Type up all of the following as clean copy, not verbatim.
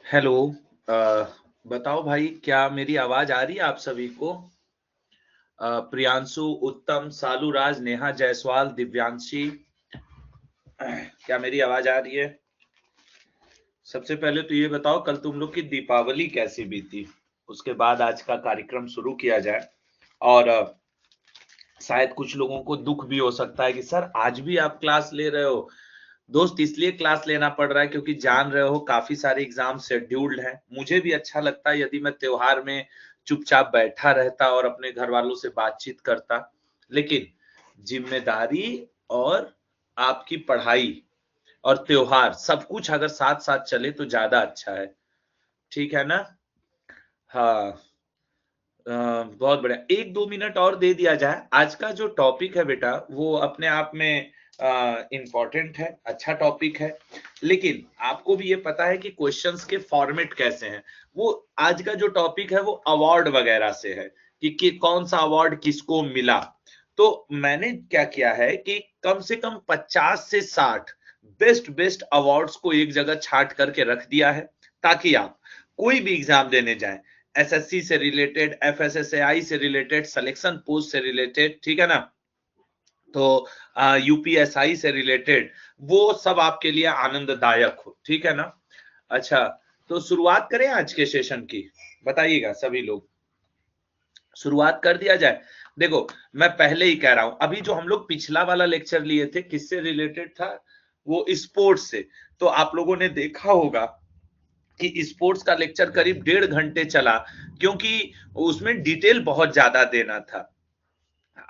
Hello. अ, बताओ भाई, क्या मेरी आवाज आ रही है आप सभी को? प्रियांशु, उत्तम, सालूराज, नेहा जायसवाल, दिव्यांशी, क्या मेरी आवाज आ रही है? सबसे पहले तो ये बताओ, कल तुम लोग की दीपावली कैसी बीती? उसके बाद आज का कार्यक्रम शुरू किया जाए। और शायद कुछ लोगों को दुख भी हो सकता है कि सर आज भी आप क्लास ले रहे हो। दोस्त, इसलिए क्लास लेना पड़ रहा है क्योंकि जान रहे हो काफी सारे एग्जाम शेड्यूल्ड हैं। मुझे भी अच्छा लगता है यदि मैं त्योहार में चुपचाप बैठा रहता और अपने घर वालों से बातचीत करता, लेकिन जिम्मेदारी और आपकी पढ़ाई और त्योहार सब कुछ अगर साथ साथ चले तो ज्यादा अच्छा है। ठीक है ना? हाँ। बहुत बढ़िया, 1-2 मिनट और दे दिया जाए। आज का जो टॉपिक है बेटा, वो अपने आप में इम्पोर्टेंट है, अच्छा टॉपिक है। लेकिन आपको भी ये पता है कि क्वेश्चंस के फॉर्मेट कैसे हैं। वो आज का जो टॉपिक है वो अवार्ड वगैरह से है कि कौन सा अवार्ड किसको मिला। तो मैंने क्या किया है कि कम से कम 50 से 60 बेस्ट बेस्ट अवार्ड्स को एक जगह छांट करके रख दिया है, ताकि आप कोई भी एग्जाम देने जाएं, एसएससी से रिलेटेड, एफएसएसएआई से रिलेटेड, सिलेक्शन पोस्ट से रिलेटेड, ठीक है ना, तो यूपीएसआई से रिलेटेड, वो सब आपके लिए आनंददायक हो। ठीक है ना? अच्छा, तो शुरुआत करें आज के सेशन की? बताइएगा सभी लोग, शुरुआत कर दिया जाए। देखो, मैं पहले ही कह रहा हूं, अभी जो हम लोग पिछला वाला लेक्चर लिए थे किससे रिलेटेड था? वो स्पोर्ट्स से। तो आप लोगों ने देखा होगा कि स्पोर्ट्स का लेक्चर करीब 1.5 घंटे चला, क्योंकि उसमें डिटेल बहुत ज्यादा देना था।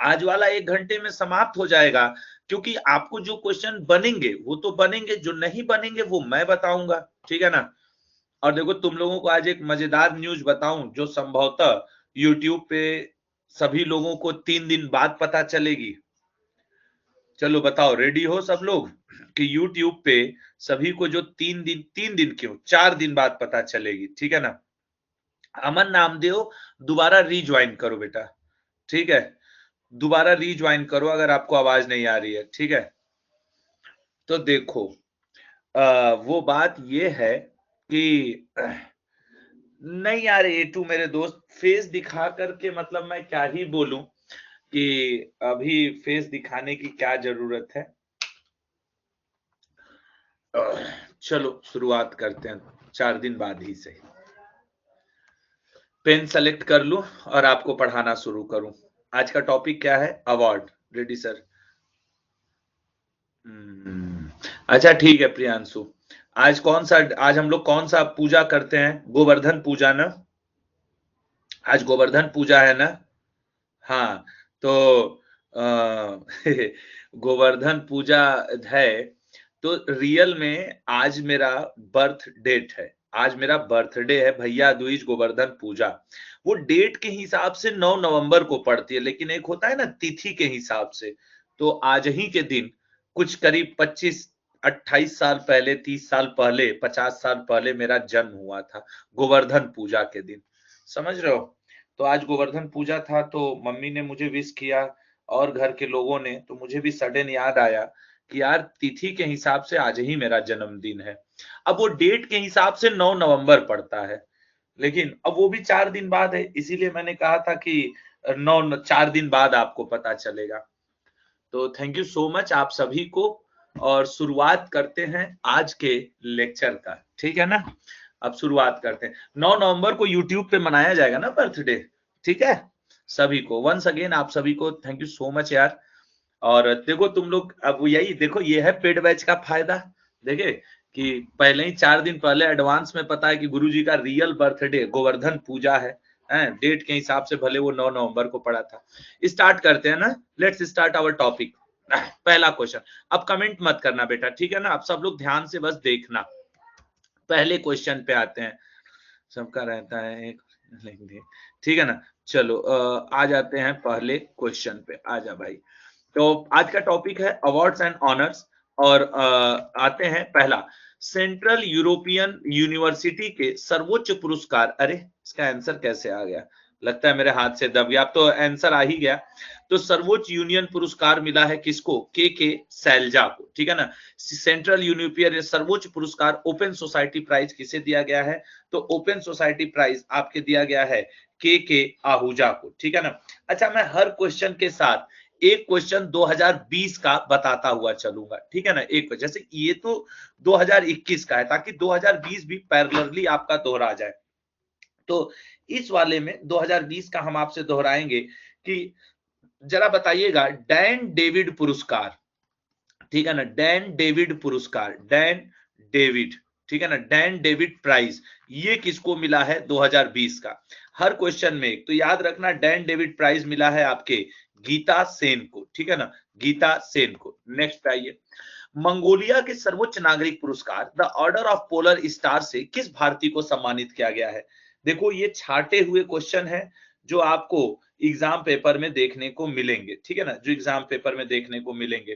आज वाला 1 घंटे में समाप्त हो जाएगा, क्योंकि आपको जो क्वेश्चन बनेंगे वो तो बनेंगे, जो नहीं बनेंगे वो मैं बताऊंगा। ठीक है ना? और देखो, तुम लोगों को आज एक मजेदार न्यूज बताऊं जो संभवतः यूट्यूब पे सभी लोगों को 3 दिन बाद पता चलेगी। चलो बताओ, रेडी हो सब लोग कि यूट्यूब पे सभी को जो 3 दिन, 3 दिन क्यों, 4 दिन बाद पता चलेगी? ठीक है ना? अमन नामदेव, दोबारा रीज्वाइन करो बेटा। ठीक है? दोबारा रीज्वाइन करो अगर आपको आवाज नहीं आ रही है। ठीक है? तो देखो, वो बात ये है कि नहीं यार, ए टू मेरे दोस्त, फेस दिखा करके मतलब मैं क्या ही बोलूं कि अभी फेस दिखाने की क्या जरूरत है। चलो शुरुआत करते हैं, 4 दिन बाद ही सही। पेन सेलेक्ट कर लूं और आपको पढ़ाना शुरू करूं। आज का टॉपिक क्या है? अवार्ड। Ready sir? अच्छा ठीक है प्रियांशु। आज हम लोग कौन सा पूजा करते हैं? गोवर्धन पूजा ना? आज गोवर्धन पूजा है ना? हाँ। तो गोवर्धन पूजा है। तो रियल में आज मेरा बर्थ डेट है, आज मेरा बर्थडे है भैया दूज गोवर्धन पूजा। वो डेट के हिसाब से 9 नवंबर को पड़ती है, लेकिन एक होता है ना तिथि के हिसाब से। तो आज ही के दिन, कुछ करीब 25-28 साल पहले, 30 साल पहले, 50 साल पहले मेरा जन्म हुआ था, गोवर्धन पूजा के दिन। समझ रहे हो? तो आज गोवर्धन पूजा था, तो मम्मी ने मुझे विश किया और घर के लोगों ने, तो मुझे भी सडन याद आया कि यार तिथि के हिसाब से आज ही मेरा जन्मदिन है। अब वो डेट के हिसाब से 9 नवंबर पड़ता है, लेकिन अब वो भी 4 दिन बाद है, इसीलिए मैंने कहा था कि 4 दिन बाद आपको पता चलेगा। तो थैंक यू सो मच आप सभी को, और शुरुआत करते हैं आज के लेक्चर का। ठीक है ना? अब शुरुआत करते हैं। 9 नवंबर को यूट्यूब पे मनाया जाएगा ना बर्थडे? ठीक है? सभी को वंस अगेन, आप सभी को थैंक यू सो मच यार। और देखो तुम लोग, अब यही देखो, ये है पेड बैच का फायदा। देखे कि पहले ही 4 दिन पहले एडवांस में पता है कि गुरुजी का रियल बर्थडे गोवर्धन पूजा है। डेट के हिसाब से भले वो 9 नवंबर को पड़ा था। स्टार्ट करते हैं ना? Let's start our topic. पहला क्वेश्चन। अब कमेंट मत करना बेटा, ठीक है ना? आप सब लोग ध्यान से बस देखना। पहले क्वेश्चन पे आते हैं। सबका रहता है एक लेंगे, ठीक है ना? चलो आ जाते हैं पहले क्वेश्चन पे। आजा भाई। तो आज का टॉपिक है अवार्ड्स एंड ऑनर्स। और आते हैं पहला, सेंट्रल यूरोपियन यूनिवर्सिटी के सर्वोच्च पुरस्कार। अरे इसका आंसर कैसे आ गया? लगता है मेरे हाथ से दब गया, अब तो आंसर आ ही गया। तो सर्वोच्च यूनियन पुरस्कार मिला है किसको? के सैलजा को, ठीक है ना। सेंट्रल यूनियन सर्वोच्च पुरस्कार ओपन सोसाइटी प्राइज किसे दिया गया है? तो ओपन सोसाइटी प्राइज आपके दिया गया है के आहूजा को, ठीक है ना। अच्छा, मैं हर क्वेश्चन के साथ एक क्वेश्चन 2020 का बताता हुआ चलूंगा, ठीक है ना। एक जैसे ये तो 2021 का है, ताकि 2020 भी पैरेलली आपका दोहरा जाए। तो इस वाले में 2020 का हम आपसे दोहराएंगे कि जरा बताइएगा, डैन डेविड पुरस्कार, ठीक है ना, डैन डेविड पुरस्कार, डैन डेविड, ठीक है ना, डैन डेविड प्राइज, ये किसको मिला है 2020 का? हर क्वेश्चन में एक तो याद रखना, डैन डेविड प्राइज मिला है आपके गीता सेन को, ठीक है ना, गीता सेन को। नेक्स्ट आइए, मंगोलिया के सर्वोच्च नागरिक पुरस्कार the order of polar star से किस भारतीय को सम्मानित किया गया है? देखो, ये छाटे हुए क्वेश्चन है जो आपको एग्जाम पेपर में देखने को मिलेंगे, ठीक है ना, जो एग्जाम पेपर में देखने को मिलेंगे।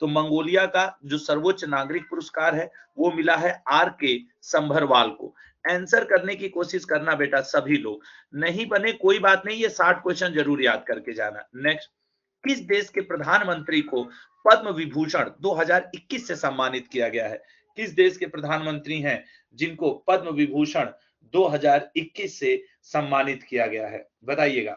तो मंगोलिया का जो सर्वोच्च नागरिक पुरस्कार है वो मिला है आर.के. संभरवाल को। आंसर करने की कोशिश करना बेटा सभी लोग, नहीं बने कोई बात नहीं, ये 60 क्वेश्चन जरूर याद करके जाना। नेक्स्ट, किस देश के प्रधानमंत्री को पद्म विभूषण 2021 से सम्मानित किया गया है? किस देश के प्रधानमंत्री हैं जिनको पद्म विभूषण 2021 से सम्मानित किया गया है, बताइएगा।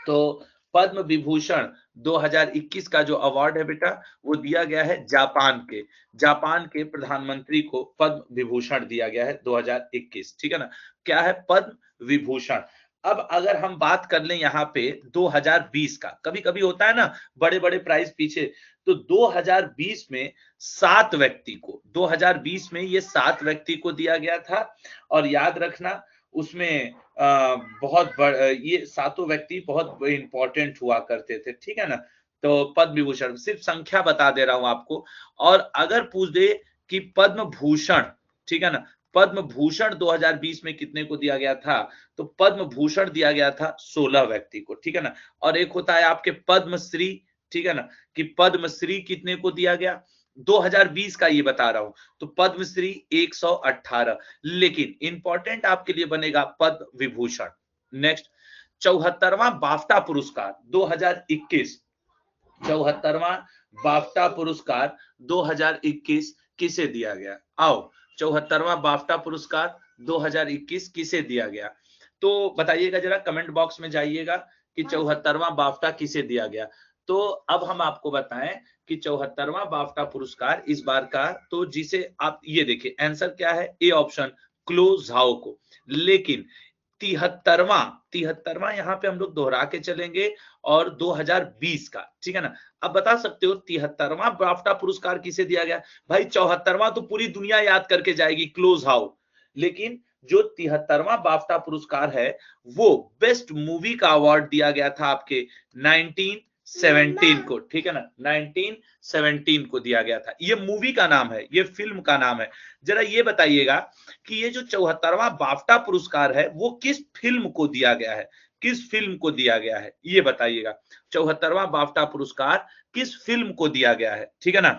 तो पद्म विभूषण 2021 का जो अवार्ड है बेटा, वो दिया गया है जापान के प्रधानमंत्री को पद्म विभूषण दिया गया है 2021, ठीक है ना। क्या है? पद्म विभूषण। अब अगर हम बात कर लें यहाँ पे 2020 का, कभी कभी होता है ना बड़े बड़े प्राइज पीछे, तो 2020 में 7 व्यक्ति को, 2020 में ये 7 व्यक्ति को दिया गया था। और याद रखना उसमें बहुत ये सातों व्यक्ति बहुत इंपॉर्टेंट हुआ करते थे, ठीक है ना। तो पद्म विभूषण, सिर्फ संख्या बता दे रहा हूं आपको। और अगर पूछ दे कि पद्म भूषण, ठीक है ना, पद्म भूषण 2020 में कितने को दिया गया था, तो पद्म भूषण दिया गया था 16 व्यक्ति को, ठीक है ना। और एक होता है आपके पद्मश्री, ठीक है ना, कि पद्मश्री कितने को दिया गया, 2020 का ये बता रहा हूं, तो पद्मश्री 118। लेकिन इंपॉर्टेंट आपके लिए बनेगा पद्म विभूषण। नेक्स्ट, 74वां बाफ्टा पुरस्कार 2021, 74वां बाफ्टा पुरस्कार 2021 किसे दिया गया? आओ, 74वां बाफ्टा पुरस्कार 2021 किसे दिया गया? तो बताइएगा जरा, कमेंट बॉक्स में जाइएगा कि 74वां बाफ्टा किसे दिया गया। तो अब हम आपको बताएं कि 74वां बाफ्टा पुरस्कार इस बार का, तो जिसे आप ये देखिए आंसर क्या है, ए ऑप्शन, क्लो झाओ को। लेकिन 73वां यहाँ पे हम लोग दोहरा के चलेंगे, और 2020 का, ठीक है ना। अब बता सकते हो 73वां बाफ्टा पुरस्कार किसे दिया गया? भाई 74वां तो पूरी दुनिया याद करके जाएगी, क्लोज हाउ। लेकिन जो 73वां बाफ्टा पुरस्कार है वो बेस्ट मूवी का अवार्ड दिया गया था आपके 1917 को, ठीक है ना, 1917 को दिया गया था। ये मूवी का नाम है, ये फिल्म का नाम है। जरा ये बताइएगा कि ये जो 74वां बाफ्टा पुरस्कार है वो किस फिल्म को दिया गया है, किस फिल्म को दिया गया है, ये बताइएगा। 74वां बाफ्टा पुरस्कार किस फिल्म को दिया गया है, ठीक है ना।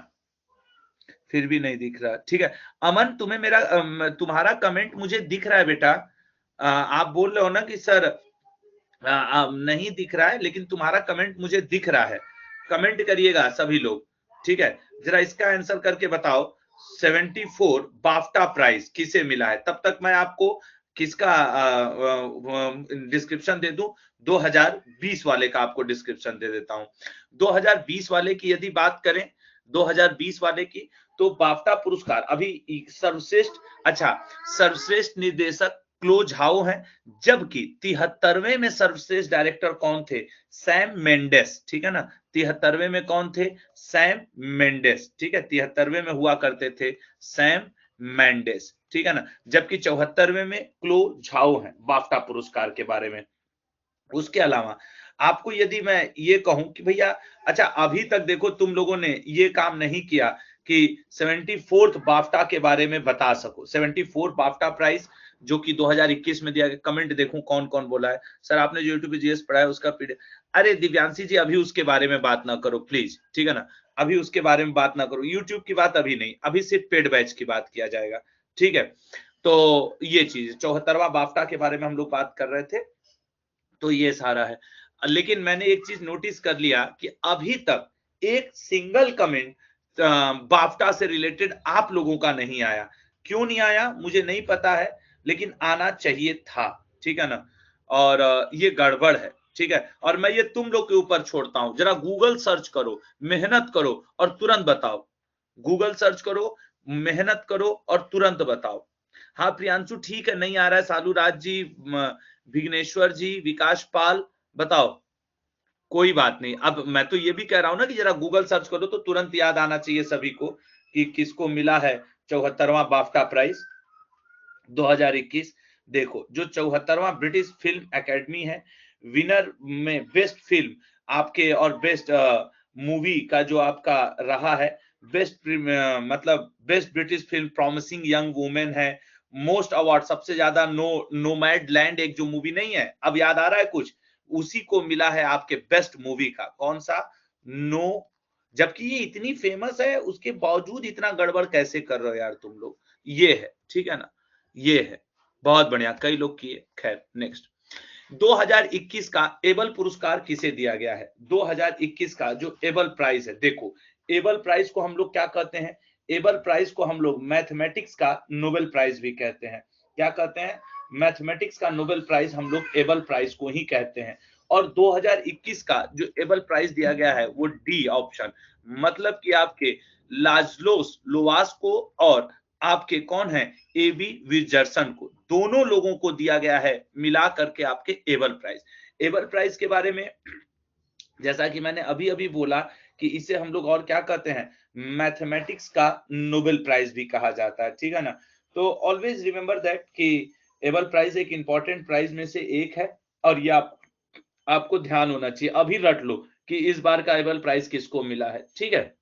फिर भी नहीं दिख रहा, ठीक है। अमन, तुम्हें मेरा तुम्हारा कमेंट मुझे दिख रहा है बेटा। आप बोल रहे हो ना कि सर नहीं दिख रहा है, लेकिन तुम्हारा कमेंट मुझे दिख रहा है। कमेंट करिएगा सभी लोग, ठीक है। जरा इसका आंसर करके बताओ, 74 बाफ्टा प्राइज किसे मिला है? तब तक मैं आपको किसका डिस्क्रिप्शन दे दूं, 2020 वाले का आपको डिस्क्रिप्शन दे देता हूं। 2020 वाले की यदि बात करें, 2020 वाले की, तो बाफ्टा पुरस्कार अभी सर्वश्रेष्ठ, अच्छा, सर्वश्रेष्ठ निर्देशक क्लो झाओ हैं, जबकि 73वें में सर्वश्रेष्ठ डायरेक्टर कौन थे? सैम मेंडेस, ठीक है ना। 73वें में कौन थे? सैम मेंडेस, ठीक है, 73वें में हुआ करते थे सैम मेंडेस, ठीक है ना। जबकि 74वें में क्लो झाओ हैं बाफ्टा पुरस्कार के बारे में। उसके अलावा आपको यदि मैं ये कहूं कि भैया, अच्छा अभी तक देखो तुम लोगों ने ये काम नहीं किया कि 74th बाफ्टा के बारे में बता सको। 74 बाफ्टा प्राइज जो कि 2021 में दिया गया, कमेंट देखूं कौन कौन बोला है। सर आपने जो यूट्यूब पे जीएस पढ़ा है उसका पीडीएफ, अरे दिव्यांशी जी अभी उसके बारे में बात ना करो प्लीज, ठीक है ना, अभी उसके बारे में बात ना करो, यूट्यूब की बात अभी नहीं, अभी सिर्फ पेड बैच की बात किया जाएगा, ठीक है। तो ये चीज 74वां बाफ्टा के बारे में हम लोग बात कर रहे थे। तो ये सारा है। लेकिन मैंने एक चीज नोटिस कर लिया कि अभी तक एक सिंगल कमेंट बाफ्टा से रिलेटेड आप लोगों का नहीं आया। क्यों नहीं आया मुझे नहीं पता है, लेकिन आना चाहिए था, ठीक है ना। और ये गड़बड़ है, ठीक है। और मैं ये तुम लोग के ऊपर छोड़ता हूं, जरा गूगल सर्च करो, मेहनत करो और तुरंत बताओ। गूगल सर्च करो, मेहनत करो और तुरंत बताओ। हाँ प्रियांशु ठीक है, नहीं आ रहा है। सालू राज जी, विघ्नेश्वर जी, विकास पाल, बताओ। कोई बात नहीं। अब मैं तो ये भी कह रहा हूं ना कि जरा गूगल सर्च करो तो तुरंत याद आना चाहिए सभी को कि किसको मिला है 74वां बाफ्टा प्राइज 2021। देखो, जो 74वां ब्रिटिश फिल्म एकेडमी है, विनर में बेस्ट फिल्म आपके और बेस्ट मूवी का जो आपका रहा है, बेस्ट मतलब best British film promising young women है। मोस्ट अवार्ड सबसे ज्यादा नोमैड लैंड एक जो मूवी नहीं है, अब याद आ रहा है कुछ, उसी को मिला है आपके बेस्ट मूवी का। कौन सा? नो। जबकि ये इतनी फेमस है उसके बावजूद इतना गड़बड़ कैसे कर रहे हो यार तुम लोग। ये है, ठीक है ना, ये है। बहुत बढ़िया, कई लोग किए। खैर नेक्स्ट, 2021 का एबल पुरस्कार किसे दिया गया है? 2021 का जो एबल प्राइज है, देखो एबल प्राइज को हम लोग क्या कहते हैं? एबल प्राइज को हम लोग मैथमेटिक्स का नोबेल प्राइज भी कहते हैं। क्या कहते हैं? मैथमेटिक्स का नोबेल प्राइज हम लोग एबल प्राइज को ही कहते हैं। और 2021 का जो एबल प्राइज दिया गया है वो डी ऑप्शन, मतलब कि आपके लाजलोस लोवास्को और आपके कौन है, एबी विजर्सन को, दोनों लोगों को दिया गया है मिला करके आपके एबल प्राइज। एबल प्राइज के बारे में जैसा कि मैंने अभी अभी बोला कि इसे हम लोग और क्या कहते हैं, मैथमेटिक्स का नोबेल प्राइज भी कहा जाता है, ठीक है ना। तो ऑलवेज रिमेंबर दैट कि एबल प्राइज एक इंपॉर्टेंट प्राइज में से एक है, और ये आपको ध्यान होना चाहिए, अभी रट लो कि इस बार का एबल प्राइज किसको मिला है, ठीक है।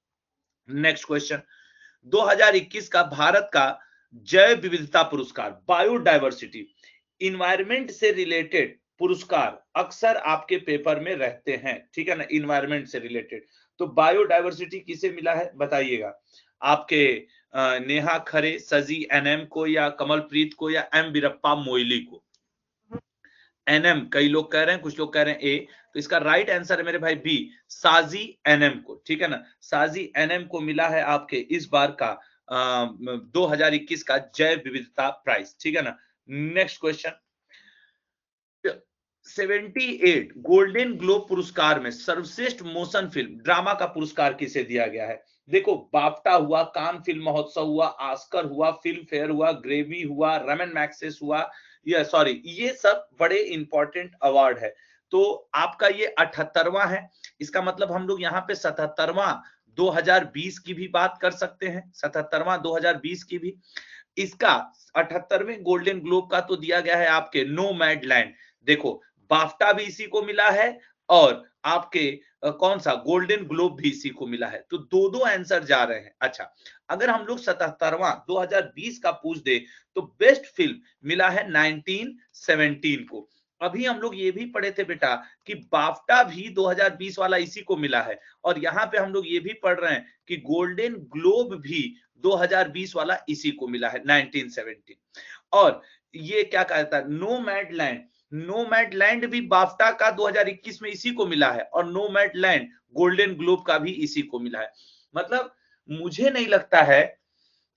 नेक्स्ट क्वेश्चन, 2021 का भारत का जैव विविधता पुरस्कार, बायोडायवर्सिटी, इन्वायरमेंट से रिलेटेड पुरस्कार अक्सर आपके पेपर में रहते हैं, ठीक है ना, इन्वायरमेंट से रिलेटेड। तो बायोडायवर्सिटी किसे मिला है बताइएगा? आपके नेहा खरे, सजी एनएम को, या कमलप्रीत को, या एम वीरप्पा मोइली को? एनएम कई लोग कह रहे हैं, कुछ लोग कह रहे हैं ए, तो इसका राइट आंसर है मेरे भाई बी, साजी एनएम को, ठीक है ना। साजी एनएम को मिला है आपके इस बार का 2021 का जैव विविधता प्राइज, ठीक है ना। नेक्स्ट क्वेश्चन, 78 गोल्डन ग्लोब पुरस्कार में सर्वश्रेष्ठ मोशन फिल्म ड्रामा का पुरस्कार किसे दिया गया है? देखो, बाफ्टा हुआ, कान फिल्म महोत्सव हुआ, ऑस्कर हुआ, फिल्म फेयर हुआ, ग्रेवी हुआ, रमन मैक्सेस हुआ, ये सॉरी, ये सब बड़े इंपॉर्टेंट अवार्ड है। तो आपका ये 78वां है, इसका मतलब हम लोग यहाँ पे 77वां 2020 की भी बात कर सकते हैं, 77वां 2020 की भी। इसका 78वें गोल्डन ग्लोब का तो दिया गया है आपके नोमैड लैंड। देखो, बाफ्टा भी इसी को मिला है और आपके कौन सा गोल्डन ग्लोब भी इसी को मिला है। तो दो दो आंसर जा रहे हैं। अच्छा, अगर हम लोग 77वां 2020 का पूछ दे तो बेस्ट फिल्म मिला है 1917 को। अभी हम लोग ये भी पढ़े थे बेटा कि बाफ्टा भी 2020 वाला इसी को मिला है, और यहाँ पे हम लोग ये भी पढ़ रहे हैं कि गोल्डन ग्लोब भी 2020 वाला इसी को मिला है 1917। और ये क्या कहता है, नोमैड लैंड, नोमैड लैंड भी बाफ्टा का 2021 में इसी को मिला है, और नोमैड लैंड गोल्डन ग्लोब का भी इसी को मिला है। मतलब मुझे नहीं लगता है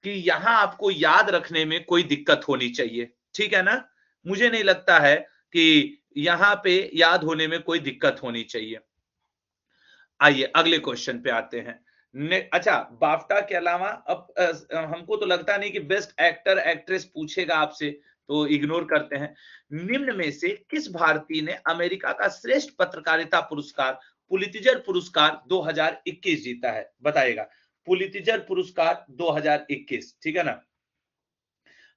कि यहां आपको याद रखने में कोई दिक्कत होनी चाहिए, ठीक है ना। मुझे नहीं लगता है कि यहां पे याद होने में कोई दिक्कत होनी चाहिए। आइए अगले क्वेश्चन पे आते हैं। अच्छा, बाफ्टा के अलावा अब हमको तो लगता नहीं कि बेस्ट एक्टर एक्ट्रेस पूछेगा आपसे, तो इग्नोर करते हैं। निम्न में से किस भारतीय ने अमेरिका का श्रेष्ठ पत्रकारिता पुरस्कार पुलित्जर पुरस्कार 2021 जीता है? बताइएगा, पुलित्जर पुरस्कार 2021, ठीक है ना।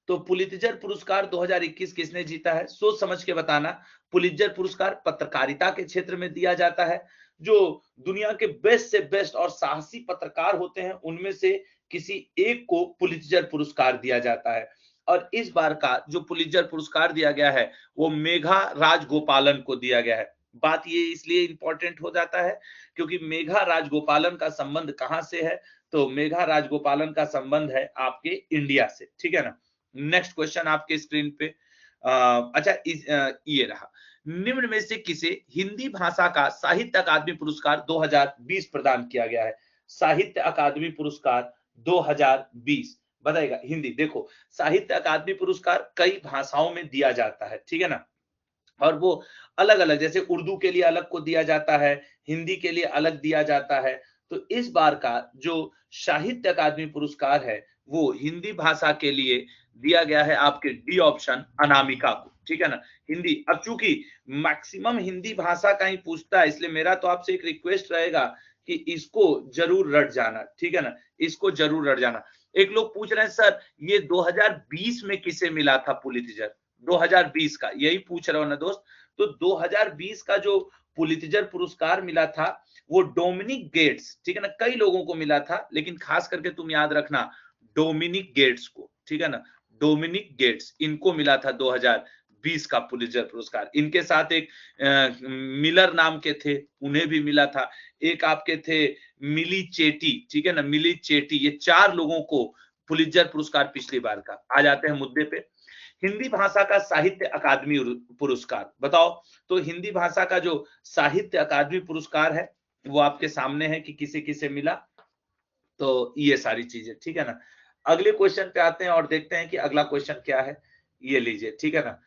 तो पुलित्जर पुरस्कार 2021 किसने जीता है? सोच समझ के बताना। पुलित्जर पुरस्कार पत्रकारिता के क्षेत्र में दिया जाता है। जो दुनिया के बेस्ट से बेस्ट और साहसी पत्रकार होते हैं उनमें से किसी एक को पुलित्जर पुरस्कार दिया जाता है। और इस बार का जो पुलित्जर पुरस्कार दिया गया है वो मेघा राजगोपालन को दिया गया है। बात ये इसलिए इंपॉर्टेंट हो जाता है क्योंकि मेघा राजगोपालन का संबंध कहां से है? तो मेघा राजगोपालन का संबंध है आपके इंडिया से, ठीक है ना। नेक्स्ट क्वेश्चन आपके स्क्रीन पे, अच्छा ये रहा, निम्न में से किसे हिंदी भाषा का साहित्य अकादमी पुरस्कार 2020 प्रदान किया गया है? साहित्य अकादमी पुरस्कार 2020 बताइएगा। हिंदी, देखो साहित्य अकादमी पुरस्कार कई भाषाओं में दिया जाता है, ठीक है ना, और वो अलग अलग, जैसे उर्दू के लिए अलग को दिया जाता है, हिंदी के लिए अलग दिया जाता है। तो इस बार का जो साहित्य अकादमी पुरस्कार है वो हिंदी भाषा के लिए दिया गया है आपके डी ऑप्शन, अनामिका को, ठीक है ना। हिंदी, अब चूंकि मैक्सिमम हिंदी भाषा का ही पूछता है, इसलिए मेरा तो आपसे एक रिक्वेस्ट रहेगा कि इसको जरूर रट जाना, ठीक है ना, इसको जरूर रट जाना। एक लोग पूछ रहे हैं सर ये 2020 में किसे मिला था पुलित्जर? 2020 का यही पूछ रहे हो ना दोस्त। तो 2020 का जो पुलित्जर पुरस्कार मिला था वो डोमिनिक गेट्स, ठीक है ना, कई लोगों को मिला था लेकिन खास करके तुम याद रखना डोमिनिक गेट्स को, ठीक है ना, डोमिनिक गेट्स, इनको मिला था 2020 का पुलित्जर पुरस्कार। इनके साथ एक मिलर नाम के थे, उन्हें भी मिला था। एक आपके थे मिली चेटी, ठीक है ना, मिली चेटी, ये 4 लोगों को पुलित्जर पुरस्कार पिछली बार का। आ जाते हैं मुद्दे पे, हिंदी भाषा का साहित्य अकादमी पुरस्कार बताओ। तो हिंदी भाषा का जो साहित्य अकादमी पुरस्कार है वो आपके सामने है कि किसे किसे मिला, तो ये सारी चीजें, ठीक है ना। अगले क्वेश्चन पे आते हैं और देखते हैं कि अगला क्वेश्चन क्या है। ये लीजिए, ठीक है ना,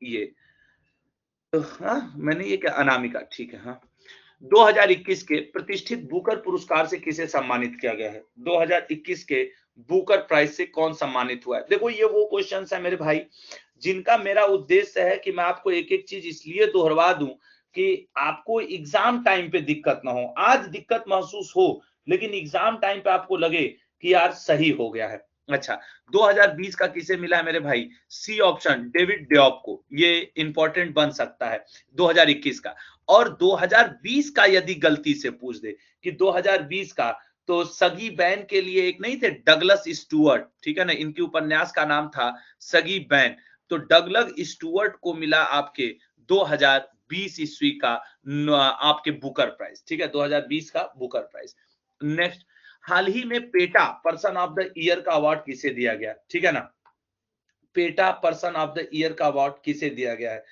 ये तो हाँ मैंने ये क्या, अनामिका, ठीक है। हाँ, 2021 के प्रतिष्ठित बुकर पुरस्कार से किसे सम्मानित किया गया है? 2021 के बुकर प्राइज से कौन सम्मानित हुआ है? देखो ये वो क्वेश्चंस है मेरे भाई जिनका मेरा उद्देश्य है कि मैं आपको एक एक चीज इसलिए दोहरवा दूं कि आपको एग्जाम टाइम पे दिक्कत ना हो। आज दिक्कत महसूस हो लेकिन एग्जाम टाइम पे आपको लगे कि यार सही हो गया है। अच्छा, 2020 का किसे मिला है मेरे भाई? सी ऑप्शन, डेविड डियोप को। ये इंपॉर्टेंट बन सकता है 2021 का। और 2020 का यदि गलती से पूछ दे कि 2020 का, तो सगी बैन के लिए एक नहीं थे डगलस स्टुअर्ट, ठीक है ना, इनकी उपन्यास का नाम था सगी बैन। तो डगलस स्टुअर्ट को मिला आपके 2020 ईस्वी का आपके बुकर प्राइज, ठीक है, 2020 का बुकर प्राइज। नेक्स्ट, हाल ही में PETA person of the year का अवार्ड किसे दिया गया, ठीक है ना, PETA person of the year का अवार्ड किसे दिया गया है?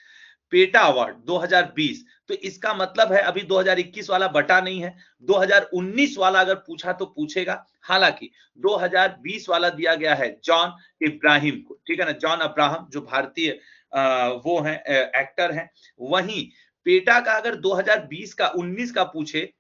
PETA award 2020। तो इसका मतलब है अभी 2021 वाला बटा नहीं है, 2019 वाला अगर पूछा तो पूछेगा। हालांकि 2020 वाला दिया गया है जॉन इब्राहिम को, ठीक है ना, जॉन अब्राहम जो भारतीय वो हैं, एक्टर हैं। वहीं पेटा का अगर 2020 का 19 का पूछे